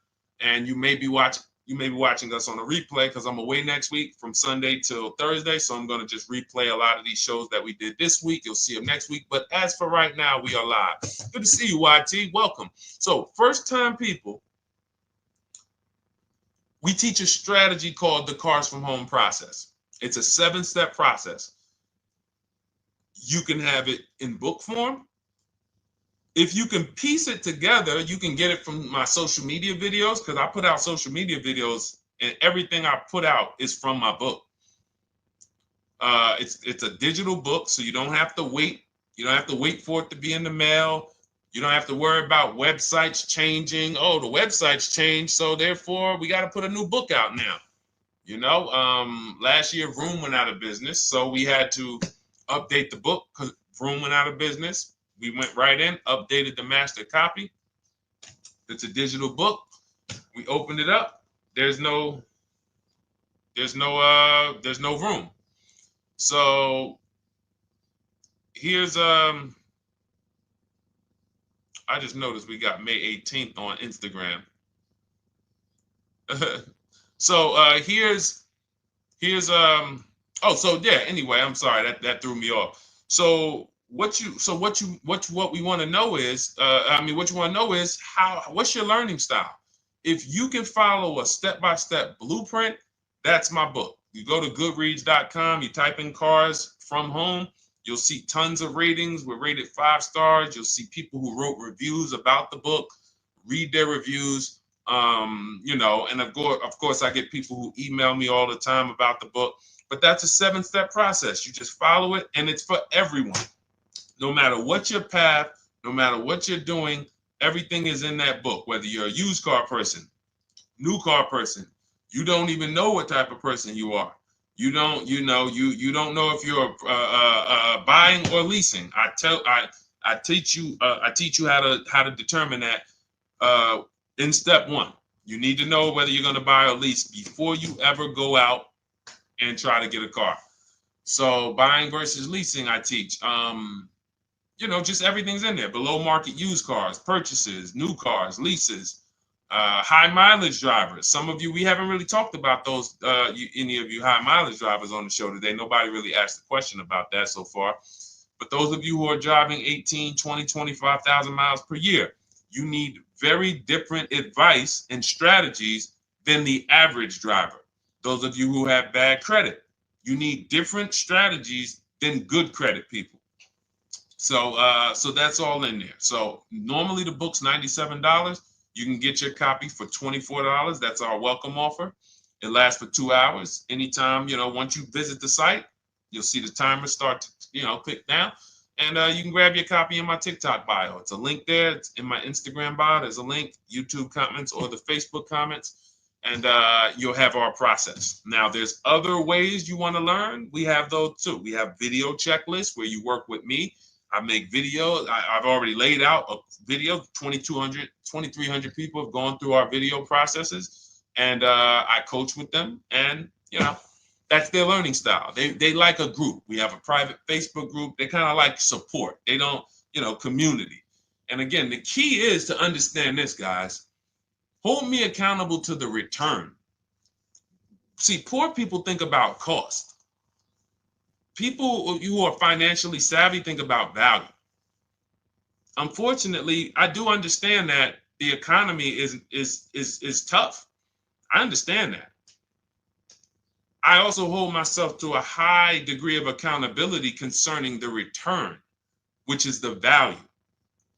and you may be watching us on a replay because I'm away next week from Sunday till Thursday. So I'm going to just replay a lot of these shows that we did this week. You'll see them next week. But as for right now, we are live. Good to see you, YT. Welcome. So first time people, we teach a strategy called the Cars from Home process. It's a 7-step process. You can have it in book form. If you can piece it together, you can get it from my social media videos, because I put out social media videos and everything I put out is from my book. It's a digital book, so you don't have to wait. You don't have to wait for it to be in the mail. You don't have to worry about websites changing. Oh, the website's changed, so therefore we got to put a new book out now. You know, last year Vroom went out of business, so we had to update the book because Vroom went out of business. We went right in, updated the master copy. It's a digital book. We opened it up. There's no room. So here's I just noticed we got May 18th on Instagram. So here's anyway, I'm sorry, that threw me off. So what we want to know is, what's your learning style? If you can follow a step-by-step blueprint, that's my book. You go to goodreads.com, you type in cars from home, you'll see tons of ratings. We're rated 5 stars. You'll see people who wrote reviews about the book, read their reviews. And of course, I get people who email me all the time about the book. But that's a 7-step process. You just follow it, and it's for everyone. No matter what your path, no matter what you're doing, everything is in that book. Whether you're a used car person, new car person, you don't even know what type of person you are. You don't know if you're buying or leasing. I teach you how to determine that in step 1. You need to know whether you're going to buy or lease before you ever go out and try to get a car. So buying versus leasing, I teach. Just everything's in there. Below market used cars, purchases, new cars, leases, high mileage drivers. Some of you, we haven't really talked about those, any of you high mileage drivers on the show today. Nobody really asked a question about that so far. But those of you who are driving 18, 20, 25,000 miles per year, you need very different advice and strategies than the average driver. Those of you who have bad credit, you need different strategies than good credit people. So that's all in there. So normally the book's $97. You can get your copy for $24. That's our welcome offer. It lasts for 2 hours. Anytime, once you visit the site, you'll see the timer start to, click down. And you can grab your copy in my TikTok bio. It's a link there. It's in my Instagram bio. There's a link, YouTube comments or the Facebook comments. And you'll have our process. Now, there's other ways you want to learn. We have those too. We have video checklists where you work with me. I make videos. I've already laid out a video. 2,300 people have gone through our video processes, and I coach with them. And that's their learning style. They like a group. We have a private Facebook group. They kind of like support. They don't, community. And again, the key is to understand this, guys. Hold me accountable to the return. See, poor people think about cost. People who are financially savvy think about value. Unfortunately, I do understand that the economy is tough. I understand that. I also hold myself to a high degree of accountability concerning the return, which is the value.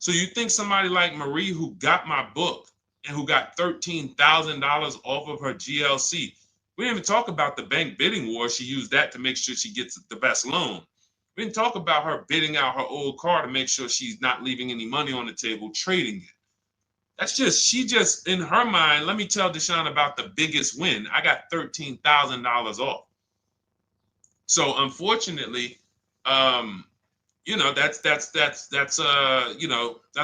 So you think somebody like Marie, who got my book and who got $13,000 off of her GLC, we didn't even talk about the bank bidding war. She used that to make sure she gets the best loan. We didn't talk about her bidding out her old car to make sure she's not leaving any money on the table, trading it. She just, in her mind, let me tell Deshone about the biggest win. I got $13,000 off. So unfortunately, that's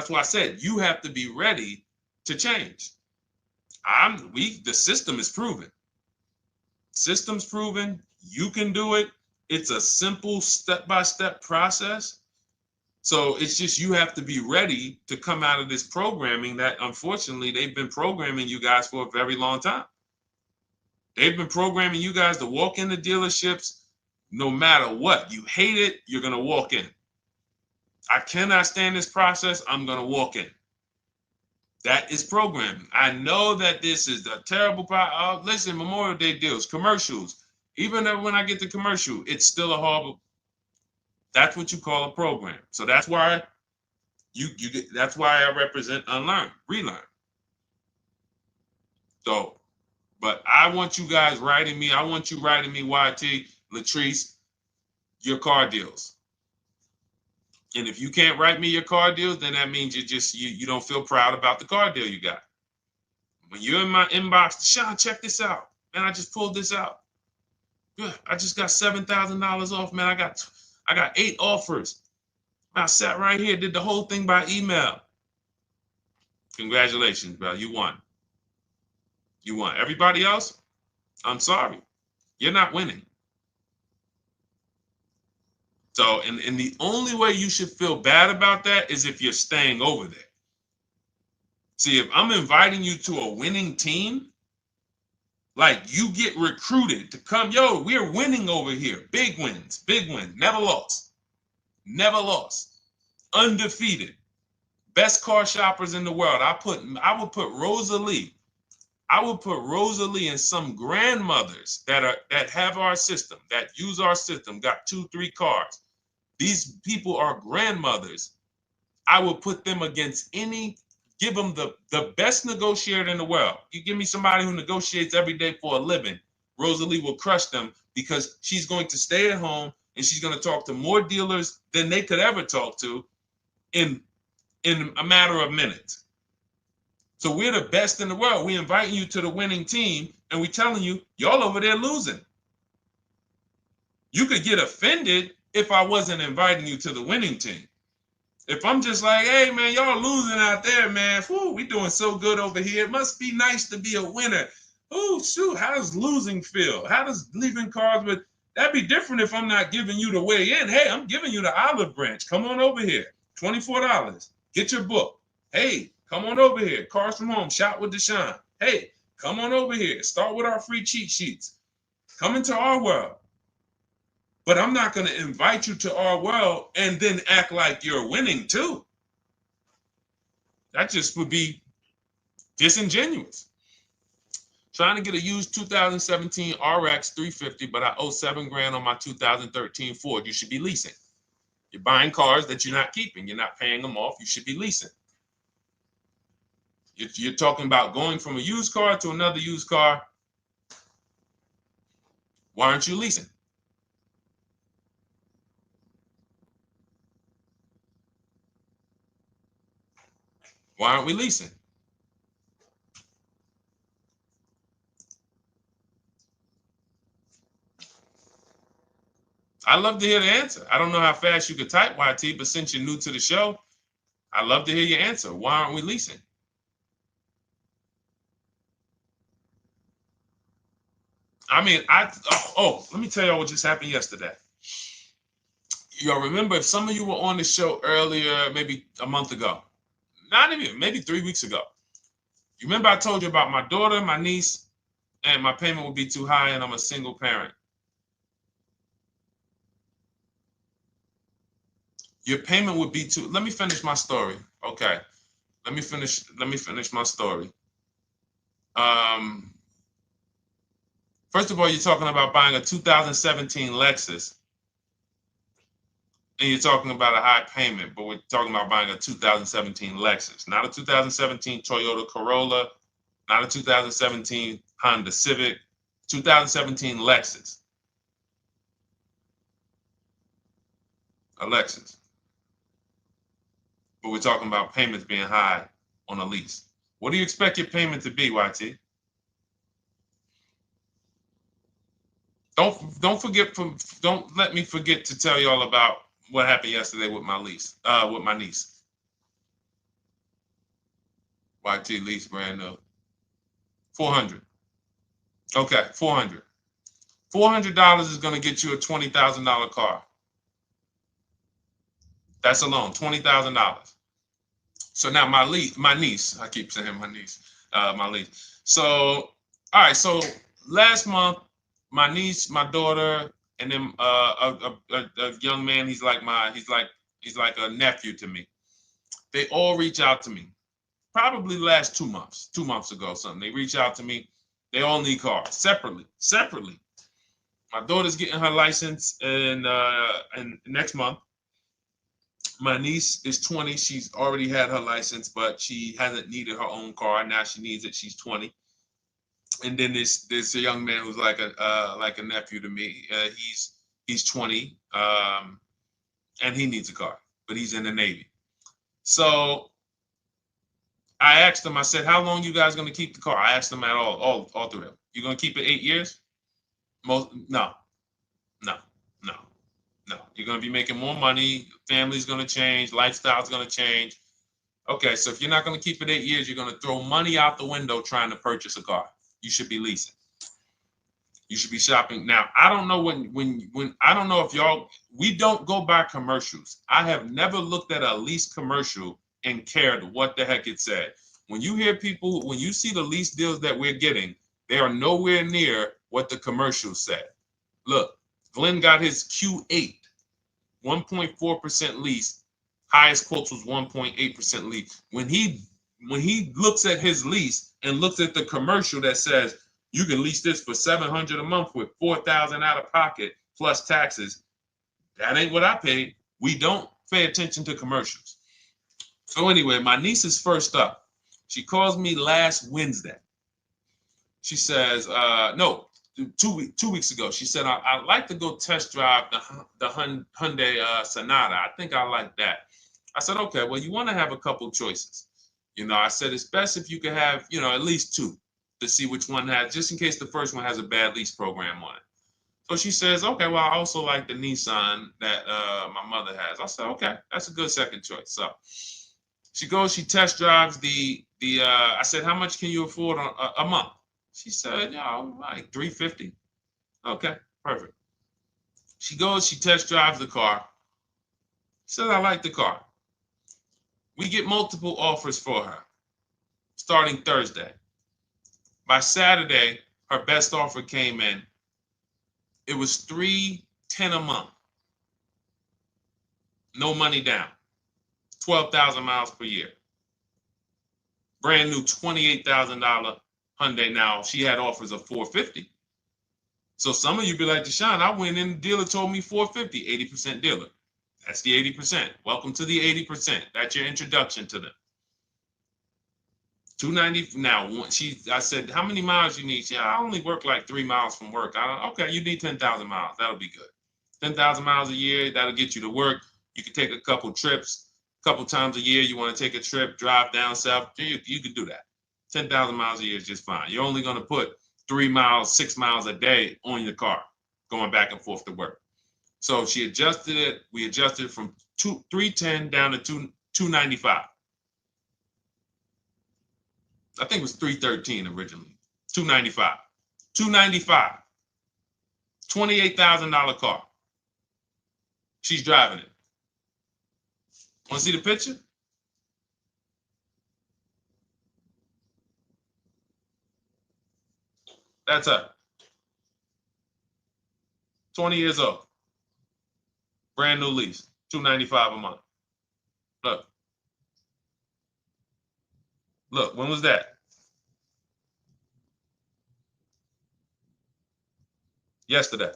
why I said you have to be ready to change. The system is proven. System's proven. You can do it. It's a simple step-by-step process. So it's just you have to be ready to come out of this programming that unfortunately they've been programming you guys for a very long time. They've been programming you guys to walk into dealerships no matter what. You hate it, you're going to walk in. I cannot stand this process, I'm going to walk in. That is programming. I know that this is a terrible problem. Listen, Memorial Day deals, commercials. Even when I get the commercial, it's still a horrible. That's what you call a program. So that's why that's why I represent unlearn, relearn. So, but I want you guys writing me. I want you writing me, YT, Latrice, your car deals. And if you can't write me your car deals, then that means you don't feel proud about the car deal you got. When you're in my inbox, Deshone, check this out. Man, I just pulled this out. Yeah, I just got $7,000 off, man. I got 8 offers. I sat right here, did the whole thing by email. Congratulations, bro. You won. You won. Everybody else, I'm sorry. You're not winning. So, and the only way you should feel bad about that is if you're staying over there. See, if I'm inviting you to a winning team, like you get recruited to come, yo, we're winning over here. Big wins, never lost. Never lost. Undefeated. Best car shoppers in the world. I would put Rosalie I will put Rosalie and some grandmothers that have our system, that use our system, got 2-3 cars. These people are grandmothers. I will put them against give them the best negotiator in the world. You give me somebody who negotiates every day for a living, Rosalie will crush them because she's going to stay at home and she's going to talk to more dealers than they could ever talk to in a matter of minutes. So we're the best in the world. We inviting you to the winning team and we telling you, y'all over there losing. You could get offended if I wasn't inviting you to the winning team. If I'm just like, hey, man, y'all losing out there, man. Whew, we doing so good over here. It must be nice to be a winner. Oh, shoot, how does losing feel? How does leaving cars with... That'd be different if I'm not giving you the way in. Hey, I'm giving you the olive branch. Come on over here. $24. Get your book. Hey, come on over here. Cars from Home. Shop with Deshone. Hey, come on over here. Start with our free cheat sheets. Come into our world. But I'm not going to invite you to our world and then act like you're winning too. That just would be disingenuous. Trying to get a used 2017 RX 350, but I owe $7,000 on my 2013 Ford. You should be leasing. You're buying cars that you're not keeping. You're not paying them off. You should be leasing. You're talking about going from a used car to another used car. Why aren't you leasing? Why aren't we leasing? I'd love to hear the answer. I don't know how fast you could type, YT, but since you're new to the show, I'd love to hear your answer. Why aren't we leasing? I mean, let me tell y'all what just happened yesterday. Y'all remember, if some of you were on the show earlier, maybe a month ago, not even, maybe 3 weeks ago. You remember I told you about my daughter, my niece, and my payment would be too high and I'm a single parent. Your payment would be too, let me finish my story. Okay. Let me finish my story. First of all, you're talking about buying a 2017 Lexus. And you're talking about a high payment, but we're talking about buying a 2017 Lexus, not a 2017 Toyota Corolla, not a 2017 Honda Civic, 2017 Lexus. A Lexus. But we're talking about payments being high on a lease. What do you expect your payment to be, YT? Don't let me forget to tell y'all about what happened yesterday with my niece. YT lease brand new. $400. Okay, $400. $400 is going to get you a $20,000 car. That's alone, $20,000. So now my niece, I keep saying my niece, my lease. So, all right, so last month, my niece, my daughter, and then a young man, he's like a nephew to me. They all reach out to me. Probably the last 2 months ago, something. They reach out to me. They all need cars separately. My daughter's getting her license in next month. My niece is 20. She's already had her license, but she hasn't needed her own car. Now she needs it. She's 20. And then there's a young man who's like a nephew to me. He's 20, and he needs a car, but he's in the Navy. So I asked them. I said, "How long you guys gonna keep the car?" I asked them at all three of them. You gonna keep it 8 years? No. You're gonna be making more money. Family's gonna change. Lifestyle's gonna change. Okay, so if you're not gonna keep it 8 years, you're gonna throw money out the window trying to purchase a car. You should be leasing. You should be shopping. Now, I don't know when I don't know if we don't go by commercials. I have never looked at a lease commercial and cared what the heck it said. When you see the lease deals that we're getting, they are nowhere near what the commercial said. Look, Glenn got his Q8, 1.4% lease. Highest quotes was 1.8% lease. When he when he looks at his lease and looks at the commercial that says you can lease this for $700 a month with $4,000 out of pocket plus taxes, that ain't what I paid. We don't pay attention to commercials. So anyway, my niece is first up. She calls me last Wednesday. She says, no, 2 weeks ago. She said, I'd like to go test drive the Hyundai Sonata. I think I like that. I said, okay, well, you want to have a couple choices. I said, it's best if you could have, at least two to see which one has, just in case the first one has a bad lease program on it. So she says, okay, well, I also like the Nissan that my mother has. I said, okay, that's a good second choice. So she goes, she test drives I said, how much can you afford a month? She said, like $350. Okay, perfect. She goes, she test drives the car. She said, I like the car. We get multiple offers for her starting Thursday. By Saturday, her best offer came in. It was $310 a month. No money down. 12,000 miles per year. Brand new $28,000 Hyundai. Now, she had offers of $450. So some of you be like, Deshone, I went in, the dealer told me $450, 80% dealer. That's the 80%. Welcome to the 80%. That's your introduction to them. $290. Now, I said, how many miles you need? Yeah, I only work like 3 miles from work. Okay, you need 10,000 miles. That'll be good. 10,000 miles a year, that'll get you to work. You can take a couple trips, a couple times a year. You want to take a trip, drive down south, you can do that. 10,000 miles a year is just fine. You're only going to put 3 miles, 6 miles a day on your car, going back and forth to work. So she adjusted it. We adjusted it from 310 down to 295. I think it was 313 originally. 295. 295. $28,000 car. She's driving it. Want to see the picture? That's her. 20 years old. Brand new lease. $295 a month. Look. Look, when was that? Yesterday.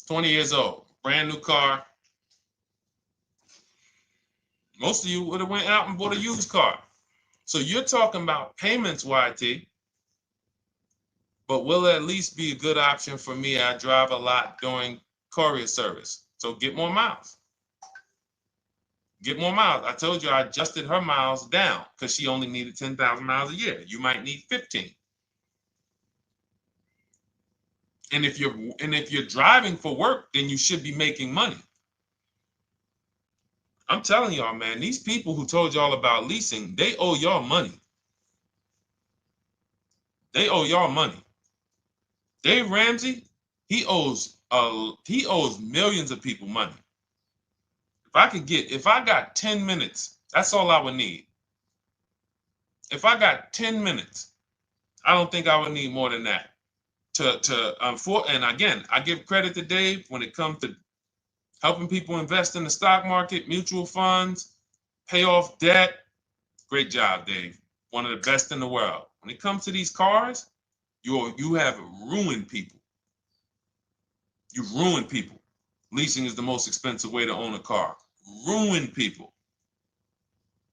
20 years old. Brand new car. Most of you would have went out and bought a used car. So you're talking about payments, YT. But will it at least be a good option for me? I drive a lot during courier service. So get more miles. Get more miles. I told you I adjusted her miles down because she only needed 10,000 miles a year. You might need 15. And if you're driving for work, then you should be making money. I'm telling y'all, man, these people who told y'all about leasing, they owe y'all money. They owe y'all money. Dave Ramsey, he owes millions of people money. If I got 10 minutes, that's all I would need. If I got 10 minutes, I don't think I would need more than that. And again, I give credit to Dave when it comes to helping people invest in the stock market, mutual funds, pay off debt. Great job, Dave. One of the best in the world. When it comes to these cars, you have ruined people. You've ruined people. Leasing is the most expensive way to own a car. Ruined people.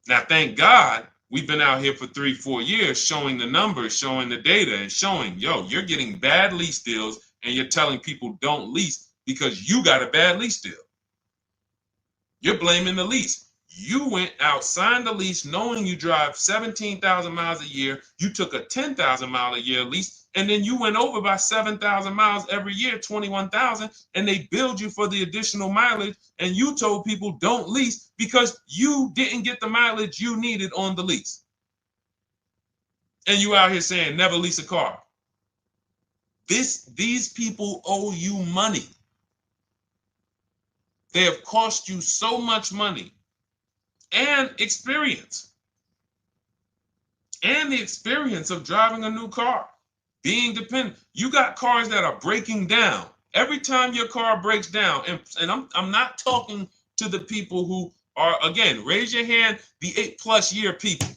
Now, thank God, we've been out here for 3-4 years showing the numbers, showing the data, and showing, you're getting bad lease deals, and you're telling people don't lease because you got a bad lease deal. You're blaming the lease. You went out, signed the lease, knowing you drive 17,000 miles a year. You took a 10,000 mile a year lease, and then you went over by 7,000 miles every year, 21,000, and they billed you for the additional mileage, and you told people don't lease because you didn't get the mileage you needed on the lease. And you out here saying never lease a car. These people owe you money. They have cost you so much money and experience. And the experience of driving a new car, being dependent. You got cars that are breaking down. Every time your car breaks down, and I'm not talking to the people who Or again, raise your hand, the 8+ year people.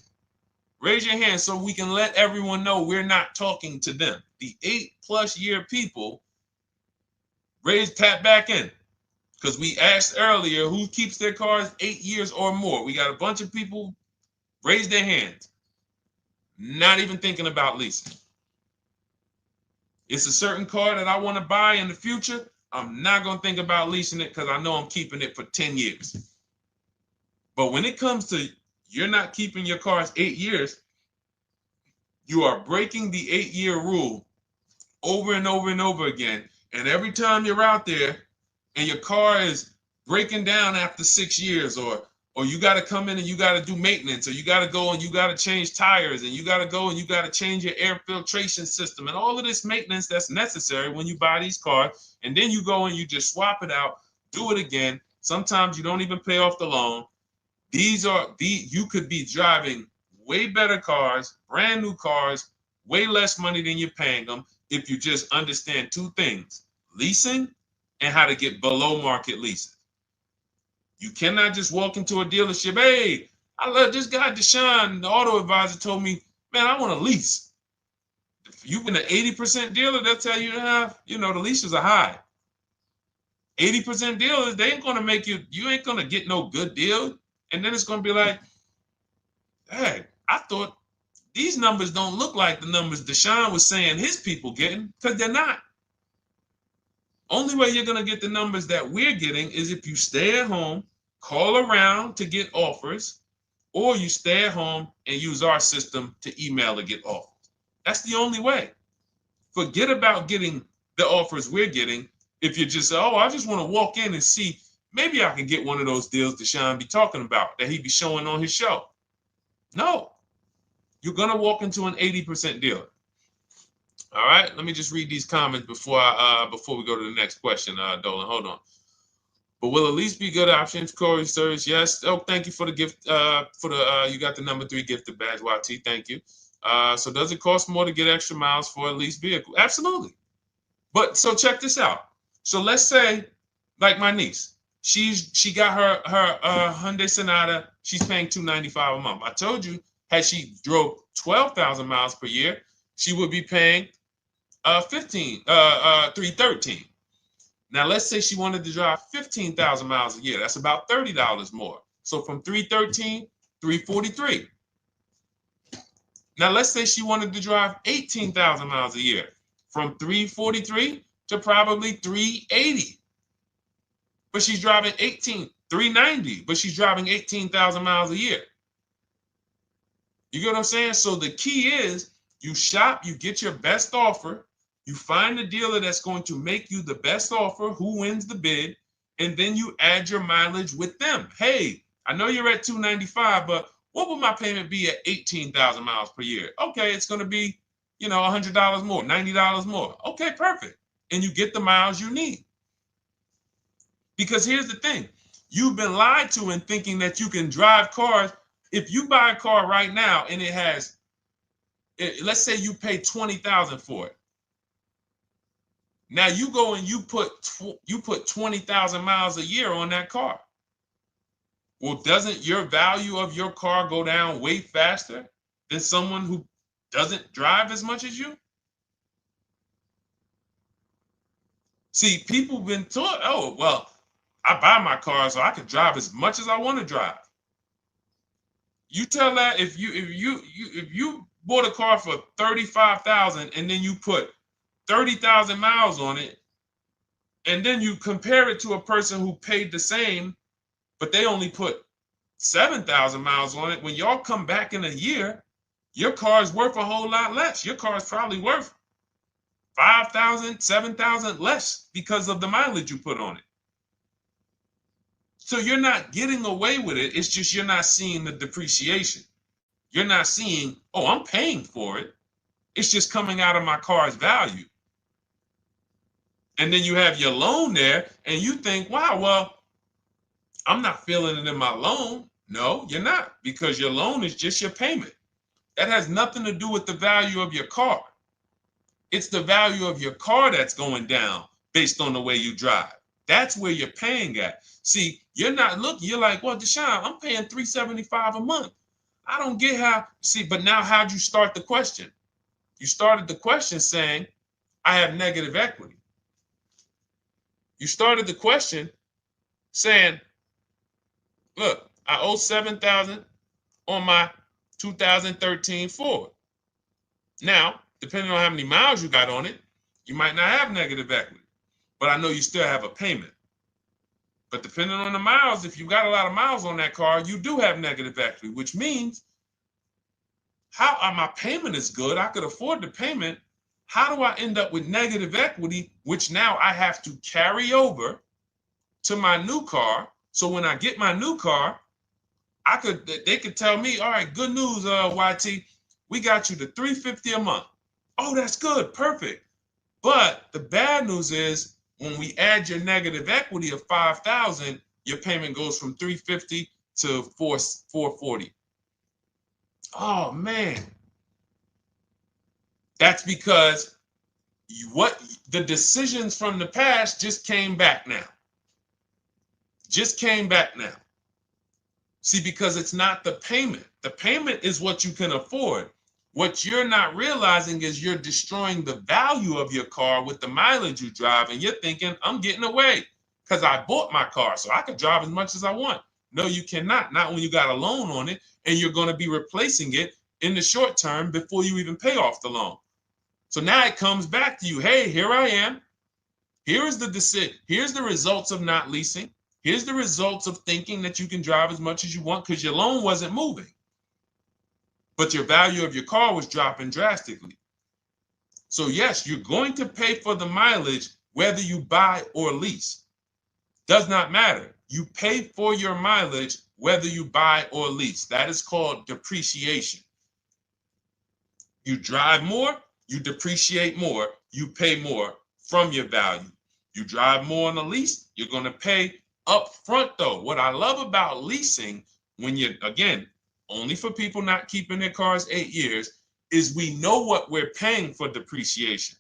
Raise your hand so we can let everyone know we're not talking to them. The 8+ year people, tap back in. Because we asked earlier who keeps their cars 8 years or more. We got a bunch of people raise their hands. Not even thinking about leasing. It's a certain car that I want to buy in the future. I'm not going to think about leasing it because I know I'm keeping it for 10 years. But when it comes to you're not keeping your cars 8 years, you are breaking the 8-year rule over and over and over again. And every time you're out there and your car is breaking down after 6 years, or you got to come in and you got to do maintenance, or you got to go and you got to change tires, and you got to go and you got to change your air filtration system, and all of this maintenance that's necessary when you buy these cars, and then you go and you just swap it out, do it again. Sometimes you don't even pay off the loan. You could be driving way better cars, brand new cars, way less money than you're paying them if you just understand 2 things: leasing and how to get below market leases. You cannot just walk into a dealership. Hey, I love this guy, Deshone, the auto advisor, told me, man, I want to lease. If you've been an 80% dealer, they'll tell you, the leases are high. 80% dealers, they ain't going to make you ain't going to get no good deal. And then it's going to be like, hey, I thought these numbers don't look like the numbers Deshone was saying his people getting, because they're not. Only way you're going to get the numbers that we're getting is if you stay at home, call around to get offers, or you stay at home and use our system to email to get offers. That's the only way. Forget about getting the offers we're getting. If you just say, oh, I just want to walk in and see, maybe I can get one of those deals Deshone be talking about that he be showing on his show. No, you're going to walk into an 80% dealer. All right, let me just read these comments before we go to the next question, Dolan. Hold on. But will at least be good options, Corey Sturge? Yes. Oh, thank you for the gift. You got the number 3 gifted badge, YT. Thank you. So does it cost more to get extra miles for a leased vehicle? Absolutely. But so check this out. So let's say, like my niece, she got her Hyundai Sonata. She's paying $295 a month. I told you, had she drove 12,000 miles per year, she would be paying $313. Now let's say she wanted to drive 15,000 miles a year. That's about $30 more. So from $313, $343. Now let's say she wanted to drive 18,000 miles a year, from $343 to probably $380. But she's driving $390, but she's driving 18,000 miles a year. You get what I'm saying? So the key is you shop, you get your best offer, you find the dealer that's going to make you the best offer, who wins the bid, and then you add your mileage with them. Hey, I know you're at $295, but what would my payment be at 18,000 miles per year? Okay, it's going to be, $100 more, $90 more. Okay, perfect. And you get the miles you need. Because here's the thing. You've been lied to in thinking that you can drive cars. If you buy a car right now and it has, let's say you pay $20,000 for it. Now you go and you put 20,000 miles a year on that car. Well, doesn't your value of your car go down way faster than someone who doesn't drive as much as you? See, people have been taught, oh, well, I buy my car so I can drive as much as I want to drive. You tell that if you bought a car for $35,000 and then you put 30,000 miles on it, and then you compare it to a person who paid the same, but they only put 7,000 miles on it. When y'all come back in a year, your car is worth a whole lot less. Your car is probably worth 5,000, 7,000 less because of the mileage you put on it. So you're not getting away with it. It's just you're not seeing the depreciation. You're not seeing, oh, I'm paying for it. It's just coming out of my car's value. And then you have your loan there and you think, wow, well, I'm not feeling it in my loan. No, you're not, because your loan is just your payment. That has nothing to do with the value of your car. It's the value of your car that's going down based on the way you drive. That's where you're paying at. See, you're not looking, you're like, well, Deshone, I'm paying $375 a month. I don't get how, see, but now how'd you start the question? You started the question saying, I have negative equity. You started the question saying, look, I owe $7,000 on my 2013 Ford. Now, depending on how many miles you got on it, you might not have negative equity, but I know you still have a payment. But depending on the miles, if you got a lot of miles on that car, you do have negative equity, which means my payment is good. I could afford the payment. How do I end up with negative equity, which now I have to carry over to my new car? So when I get my new car, they could tell me, all right, good news, YT, we got you to $350 a month. Oh, that's good, perfect. But the bad news is when we add your negative equity of $5,000, your payment goes from $350 to $440. Oh man, that's because the decisions from the past just came back now. Just came back now. See, because it's not the payment. The payment is what you can afford. What you're not realizing is you're destroying the value of your car with the mileage you drive, and you're thinking, I'm getting away because I bought my car so I could drive as much as I want. No, you cannot. Not when you got a loan on it, and you're going to be replacing it in the short term before you even pay off the loan. So now it comes back to you. Hey, here I am. Here's the decision. Here's the results of not leasing. Here's the results of thinking that you can drive as much as you want because your loan wasn't moving. But your value of your car was dropping drastically. So yes, you're going to pay for the mileage whether you buy or lease. Does not matter. You pay for your mileage whether you buy or lease. That is called depreciation. You drive more, you depreciate more, you pay more from your value. You drive more on a lease, you're going to pay up front though. What I love about leasing, when you're, again, only for people not keeping their cars 8 years, is we know what we're paying for depreciation.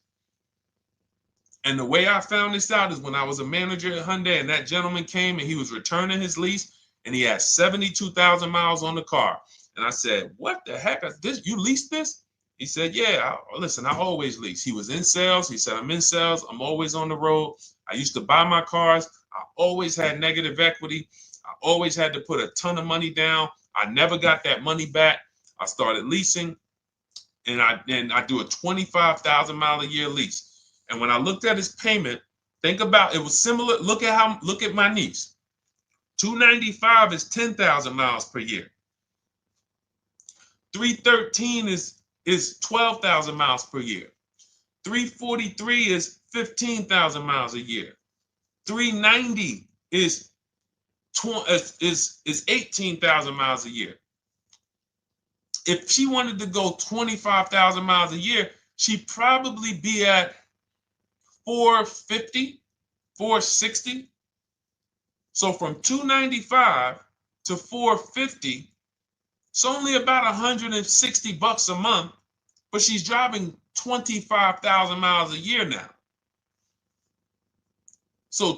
And the way I found this out is when I was a manager at Hyundai and that gentleman came and he was returning his lease and he had 72,000 miles on the car. And I said, what the heck is this? You leased this? He said, yeah, listen, I always lease. He was in sales. He said, I'm in sales. I'm always on the road. I used to buy my cars. I always had negative equity. I always had to put a ton of money down. I never got that money back. I started leasing, and I do a 25,000 mile a year lease. And when I looked at his payment, think about it was similar. Look at my niece. 295 is 10,000 miles per year. 313 is 12,000 miles per year. 343 is 15,000 miles a year. 390 is 18,000 miles a year. If she wanted to go 25,000 miles a year, she'd probably be at 450, 460. So from 295 to 450, it's only about 160 bucks a month, but she's driving 25,000 miles a year now. So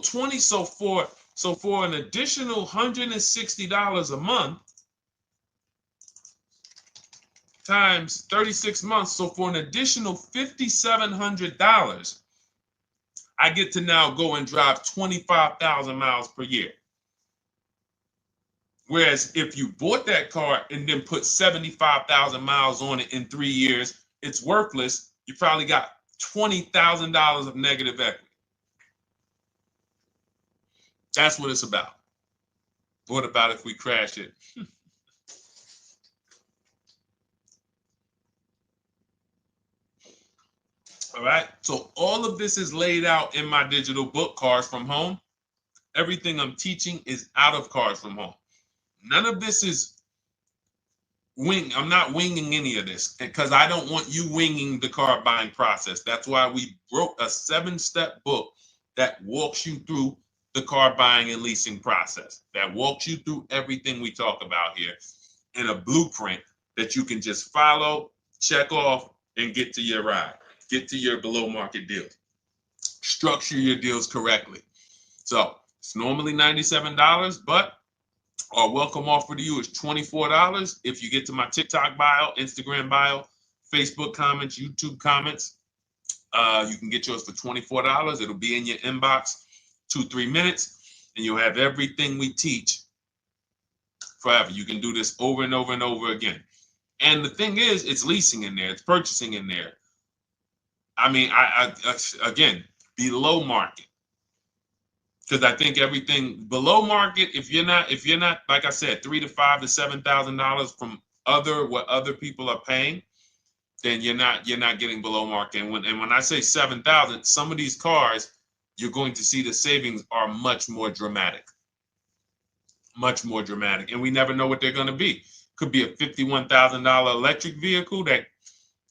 for an additional $160 a month times 36 months, so for an additional $5,700, I get to now go and drive 25,000 miles per year. Whereas if you bought that car and then put 75,000 miles on it in 3 years, it's worthless. You probably got $20,000 of negative equity. That's what it's about. What about if we crash it? All right. So all of this is laid out in my digital book, Cars from Home. Everything I'm teaching is out of Cars from Home. None of this is I'm not winging any of this because I don't want you winging the car buying process. That's why we wrote a 7-step book that walks you through the car buying and leasing process, that walks you through everything we talk about here in a blueprint that you can just follow, check off, and get to your ride, get to your below market deal. Structure your deals correctly. So it's normally $97, but our welcome offer to you is $24 if you get to my TikTok bio, Instagram bio, Facebook comments, YouTube comments. You can get yours for $24. It'll be in your inbox 2-3 minutes, and you'll have everything we teach forever. You can do this over and over and over again. And the thing is, it's leasing in there, it's purchasing in there. I mean, I again, below market. Because I think everything below market, if you're not, like I said, $3,000 to $5,000 to $7,000 from what other people are paying, then you're not getting below market. And when I say 7,000, some of these cars, you're going to see the savings are much more dramatic. Much more dramatic. And we never know what they're going to be. Could be a $51,000 electric vehicle that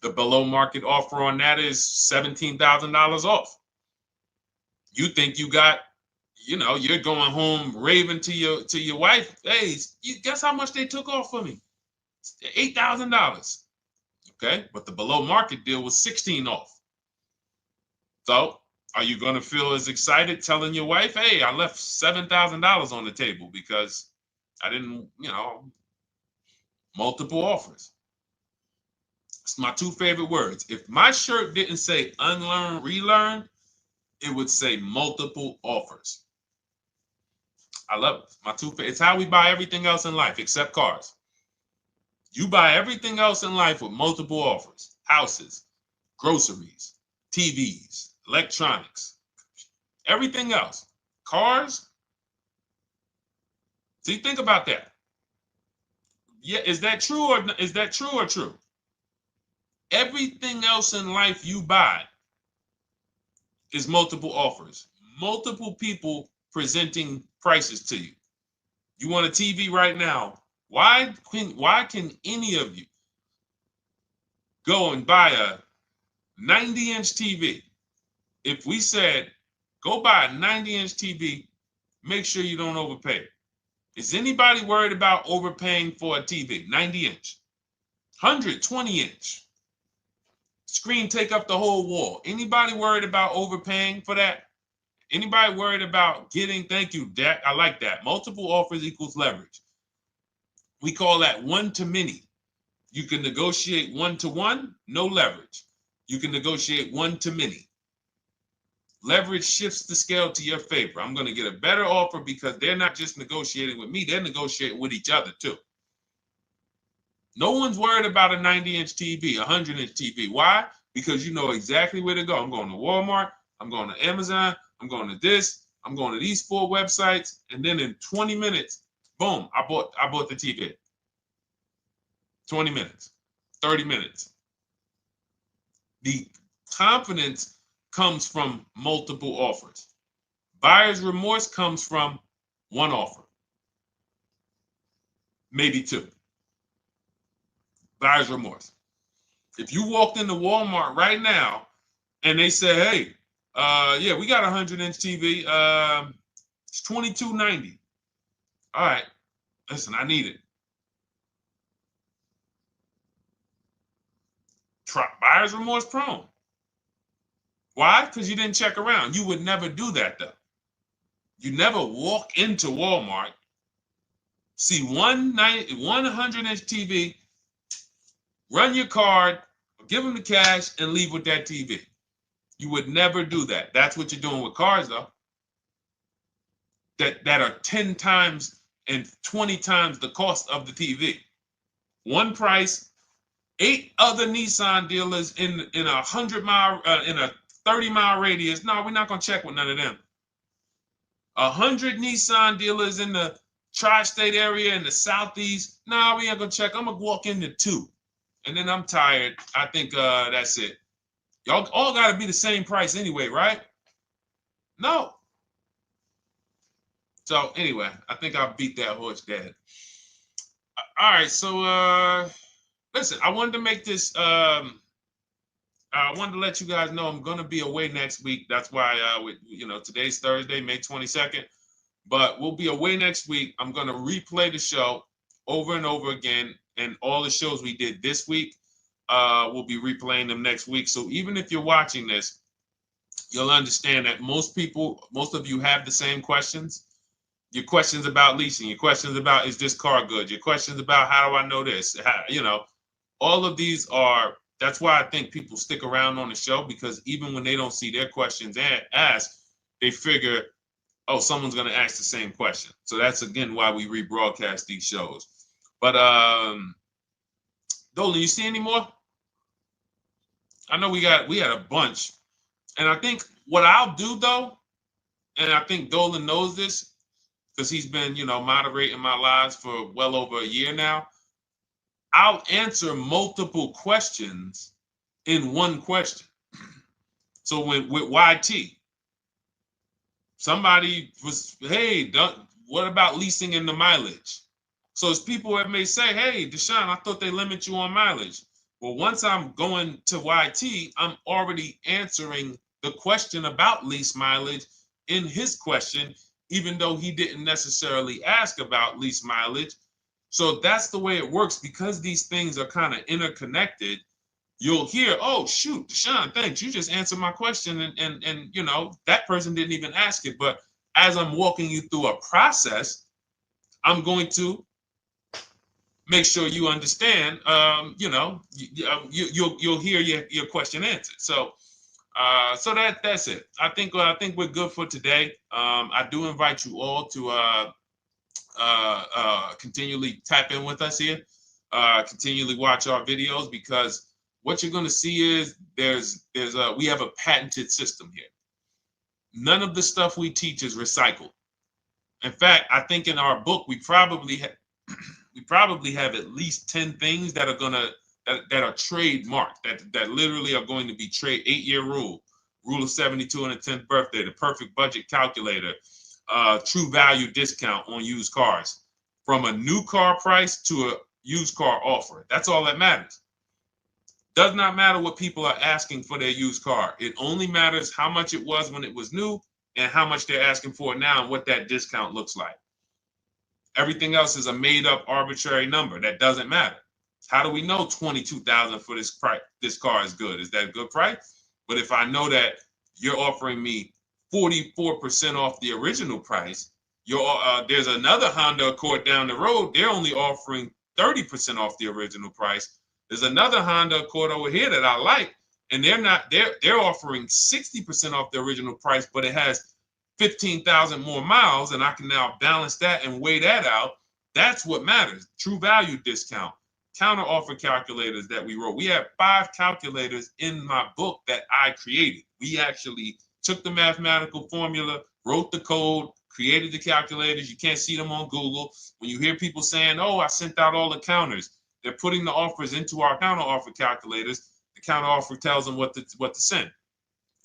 the below market offer on that is $17,000 off. You think you got, you're going home raving to your wife. Hey, you guess how much they took off for me? $8,000. Okay, but the below market deal was 16 off. So are you going to feel as excited telling your wife, hey, I left $7,000 on the table because I didn't, multiple offers. It's my two favorite words. If my shirt didn't say unlearn, relearn, it would say multiple offers. I love it. My two favorite. It's how we buy everything else in life except cars. You buy everything else in life with multiple offers. Houses, groceries, TVs, electronics, everything else. Cars. See, think about that. Yeah, is that true or true? Everything else in life you buy is multiple offers. Multiple people presenting prices to you. You want a TV right now. Why can any of you go and buy a 90-inch TV? If we said, go buy a 90-inch TV, make sure you don't overpay. Is anybody worried about overpaying for a TV? 90-inch, 120-inch. Screen take up the whole wall. Anybody worried about overpaying for that? Anybody worried about getting, thank you, Jack, I like that. Multiple offers equals leverage. We call that one-to-many. You can negotiate one-to-one, no leverage. You can negotiate one-to-many. Leverage shifts the scale to your favor. I'm going to get a better offer because they're not just negotiating with me, they're negotiating with each other too. No one's worried about a 90-inch TV, a 100-inch TV. Why? Because you know exactly where to go. I'm going to Walmart, I'm going to Amazon, I'm going to this, I'm going to these 4 websites, and then in 20 minutes, boom, I bought the TV. 20 minutes, 30 minutes. The confidence comes from multiple offers. Buyer's remorse comes from one offer, maybe 2. Buyer's remorse. If you walked into Walmart right now and they say, hey, yeah, we got a 100-inch TV. It's $22.90. All right, listen, I need it. Buyer's remorse prone. Why? Because you didn't check around. You would never do that, though. You never walk into Walmart, see one 100-inch TV, run your card, give them the cash, and leave with that TV. You would never do that. That's what you're doing with cars, though. That are 10 times and 20 times the cost of the TV. One price, 8 other Nissan dealers in a 100-mile, in a 30-mile radius. No, we're not going to check with none of them. 100 Nissan dealers in the tri-state area in the southeast. No, we ain't going to check. I'm going to walk into 2. And then I'm tired. I think that's it. Y'all all got to be the same price anyway, right? No. So anyway, I think I beat that horse dead. All right, so listen, I wanted to make this, I wanted to let you guys know I'm going to be away next week. That's why, today's Thursday, May 22nd, but we'll be away next week. I'm going to replay the show over and over again, and all the shows we did this week, we'll be replaying them next week. So even if you're watching this, you'll understand that most of you have the same questions. Your questions about leasing, your questions about, is this car good? Your questions about, how do I know this? All of these are, that's why I think people stick around on the show, because even when they don't see their questions asked, they figure, oh, someone's going to ask the same question. So that's, again, why we rebroadcast these shows. But Dolan, you see any more? I know we had a bunch. And I think what I'll do, though, and I think Dolan knows this because he's been, moderating my lives for well over a year now, I'll answer multiple questions in one question. So with YT, somebody was, hey, what about leasing in the mileage? So as people that may say, hey, Deshone, I thought they limit you on mileage. Well, once I'm going to YT, I'm already answering the question about lease mileage in his question, even though he didn't necessarily ask about lease mileage. So that's the way it works, because these things are kind of interconnected. You'll hear, oh, shoot, Deshone, thanks. You just answered my question. And that person didn't even ask it. But as I'm walking you through a process, I'm going to make sure you understand, you'll hear your question answered. So that's it. I think we're good for today. I do invite you all to continually tap in with us here, continually watch our videos, because what you're going to see is we have a patented system here. None of the stuff we teach is recycled. In fact, I think in our book we probably have at least 10 things that are trademarked, that literally are going to be 8-year rule of 72 and the 10th birthday, the perfect budget calculator, true value discount on used cars, from a new car price to a used car offer. That's all that matters. Does not matter what people are asking for their used car. It only matters how much it was when it was new and how much they're asking for it now and what that discount looks like. Everything else is a made up arbitrary number that doesn't matter. How do we know $22,000 for this price? This car is good. Is that a good price? But if I know that you're offering me 44% off the original price, there's another Honda Accord down the road. They're only offering 30% off the original price. There's another Honda Accord over here that I like, and they're offering 60% off the original price, but it has 15,000 more miles, and I can now balance that and weigh that out. That's what matters. True value discount, counter offer calculators that we wrote. We have 5 calculators in my book that I created. We actually took the mathematical formula, wrote the code, created the calculators. You can't see them on Google. When you hear people saying, oh, I sent out all the counters, they're putting the offers into our counter offer calculators. The counter offer tells them what to send.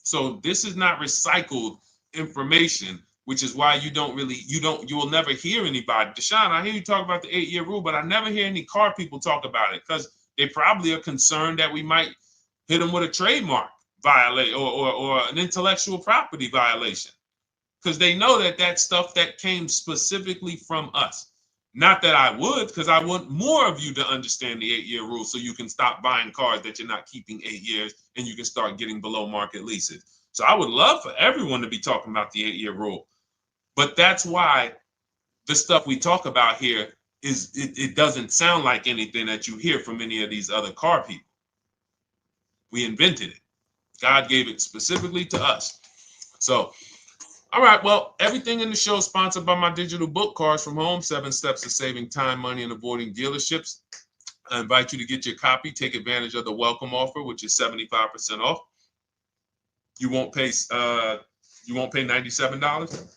So this is not recycled information, which is why you will never hear anybody. Deshone, I hear you talk about the 8-year rule, but I never hear any car people talk about it, because they probably are concerned that we might hit them with a trademark violation or an intellectual property violation, because they know that that's stuff that came specifically from us. Not that I would, because I want more of you to understand the 8-year rule, so you can stop buying cars that you're not keeping 8 years and you can start getting below market leases. So I would love for everyone to be talking about the 8-year rule. But that's why the stuff we talk about here it doesn't sound like anything that you hear from any of these other car people. We invented it. God gave it specifically to us. So, all right, well, everything in the show is sponsored by my digital book, Cars from Home, 7 Steps to Saving Time, Money, and Avoiding Dealerships. I invite you to get your copy. Take advantage of the welcome offer, which is 75% off. You won't pay $97.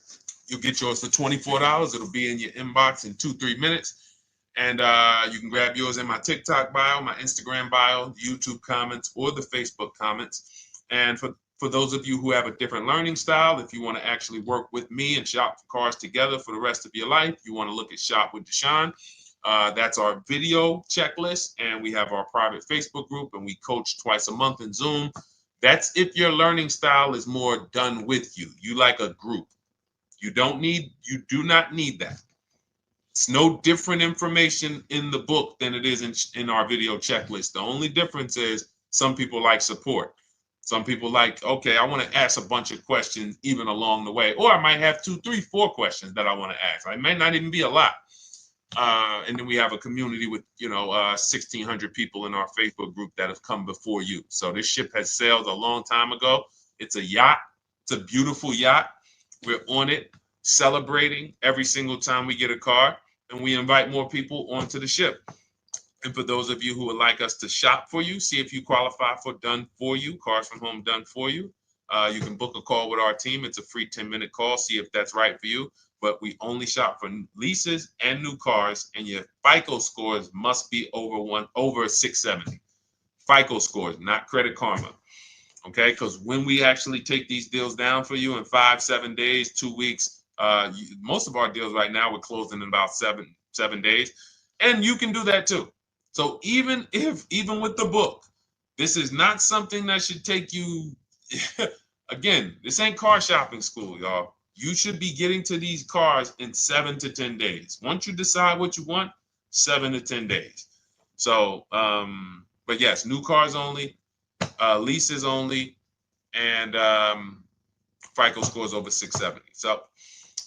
You'll get yours for $24. It'll be in your inbox in 2-3 minutes. And you can grab yours in my TikTok bio, my Instagram bio, the YouTube comments, or the Facebook comments. And for those of you who have a different learning style, if you want to actually work with me and shop for cars together for the rest of your life, you want to look at Shop with Deshone. That's our video checklist. And we have our private Facebook group, and we coach twice a month in Zoom. That's if your learning style is more done with you. You like a group. You do not need that. It's no different information in the book than it is in our video checklist. The only difference is some people like support. Some people like, okay, I want to ask a bunch of questions even along the way, or I might have 2, 3, 4 questions that I want to ask. It may not even be a lot. And then we have a community with 1,600 people in our Facebook group that have come before you. So this ship has sailed a long time ago. It's a yacht. It's a beautiful yacht. We're on it, celebrating every single time we get a car, and we invite more people onto the ship. And for those of you who would like us to shop for you, see if you qualify for done for you, cars from home done for you. You can book a call with our team. It's a free 10-minute call. See if that's right for you. But we only shop for leases and new cars, and your FICO scores must be over 670. FICO scores, not Credit Karma. Okay, because when we actually take these deals down for you in 5, 7 days, 2 weeks, most of our deals right now we're closing in about seven days, and you can do that too. So even with the book, this is not something that should take you. Again, this ain't car shopping school, y'all. You should be getting to these cars in 7 to 10 days. Once you decide what you want, 7 to 10 days. So, but yes, new cars only, leases only, and FICO scores over 670. So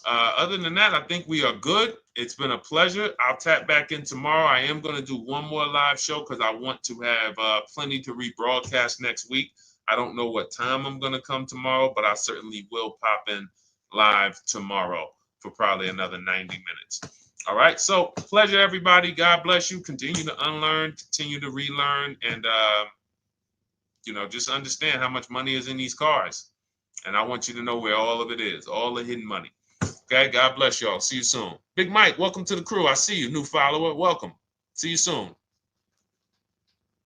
other than that, I think we are good. It's been a pleasure. I'll tap back in tomorrow. I am going to do one more live show because I want to have plenty to rebroadcast next week. I don't know what time I'm going to come tomorrow, but I certainly will pop in live tomorrow for probably another 90 minutes. All right. So pleasure, everybody. God bless you. Continue to unlearn, continue to relearn, and just understand how much money is in these cars. And I want you to know where all of it is, all the hidden money. Okay, God bless y'all. See you soon. Big Mike, welcome to the crew. I see you, new follower. Welcome. See you soon.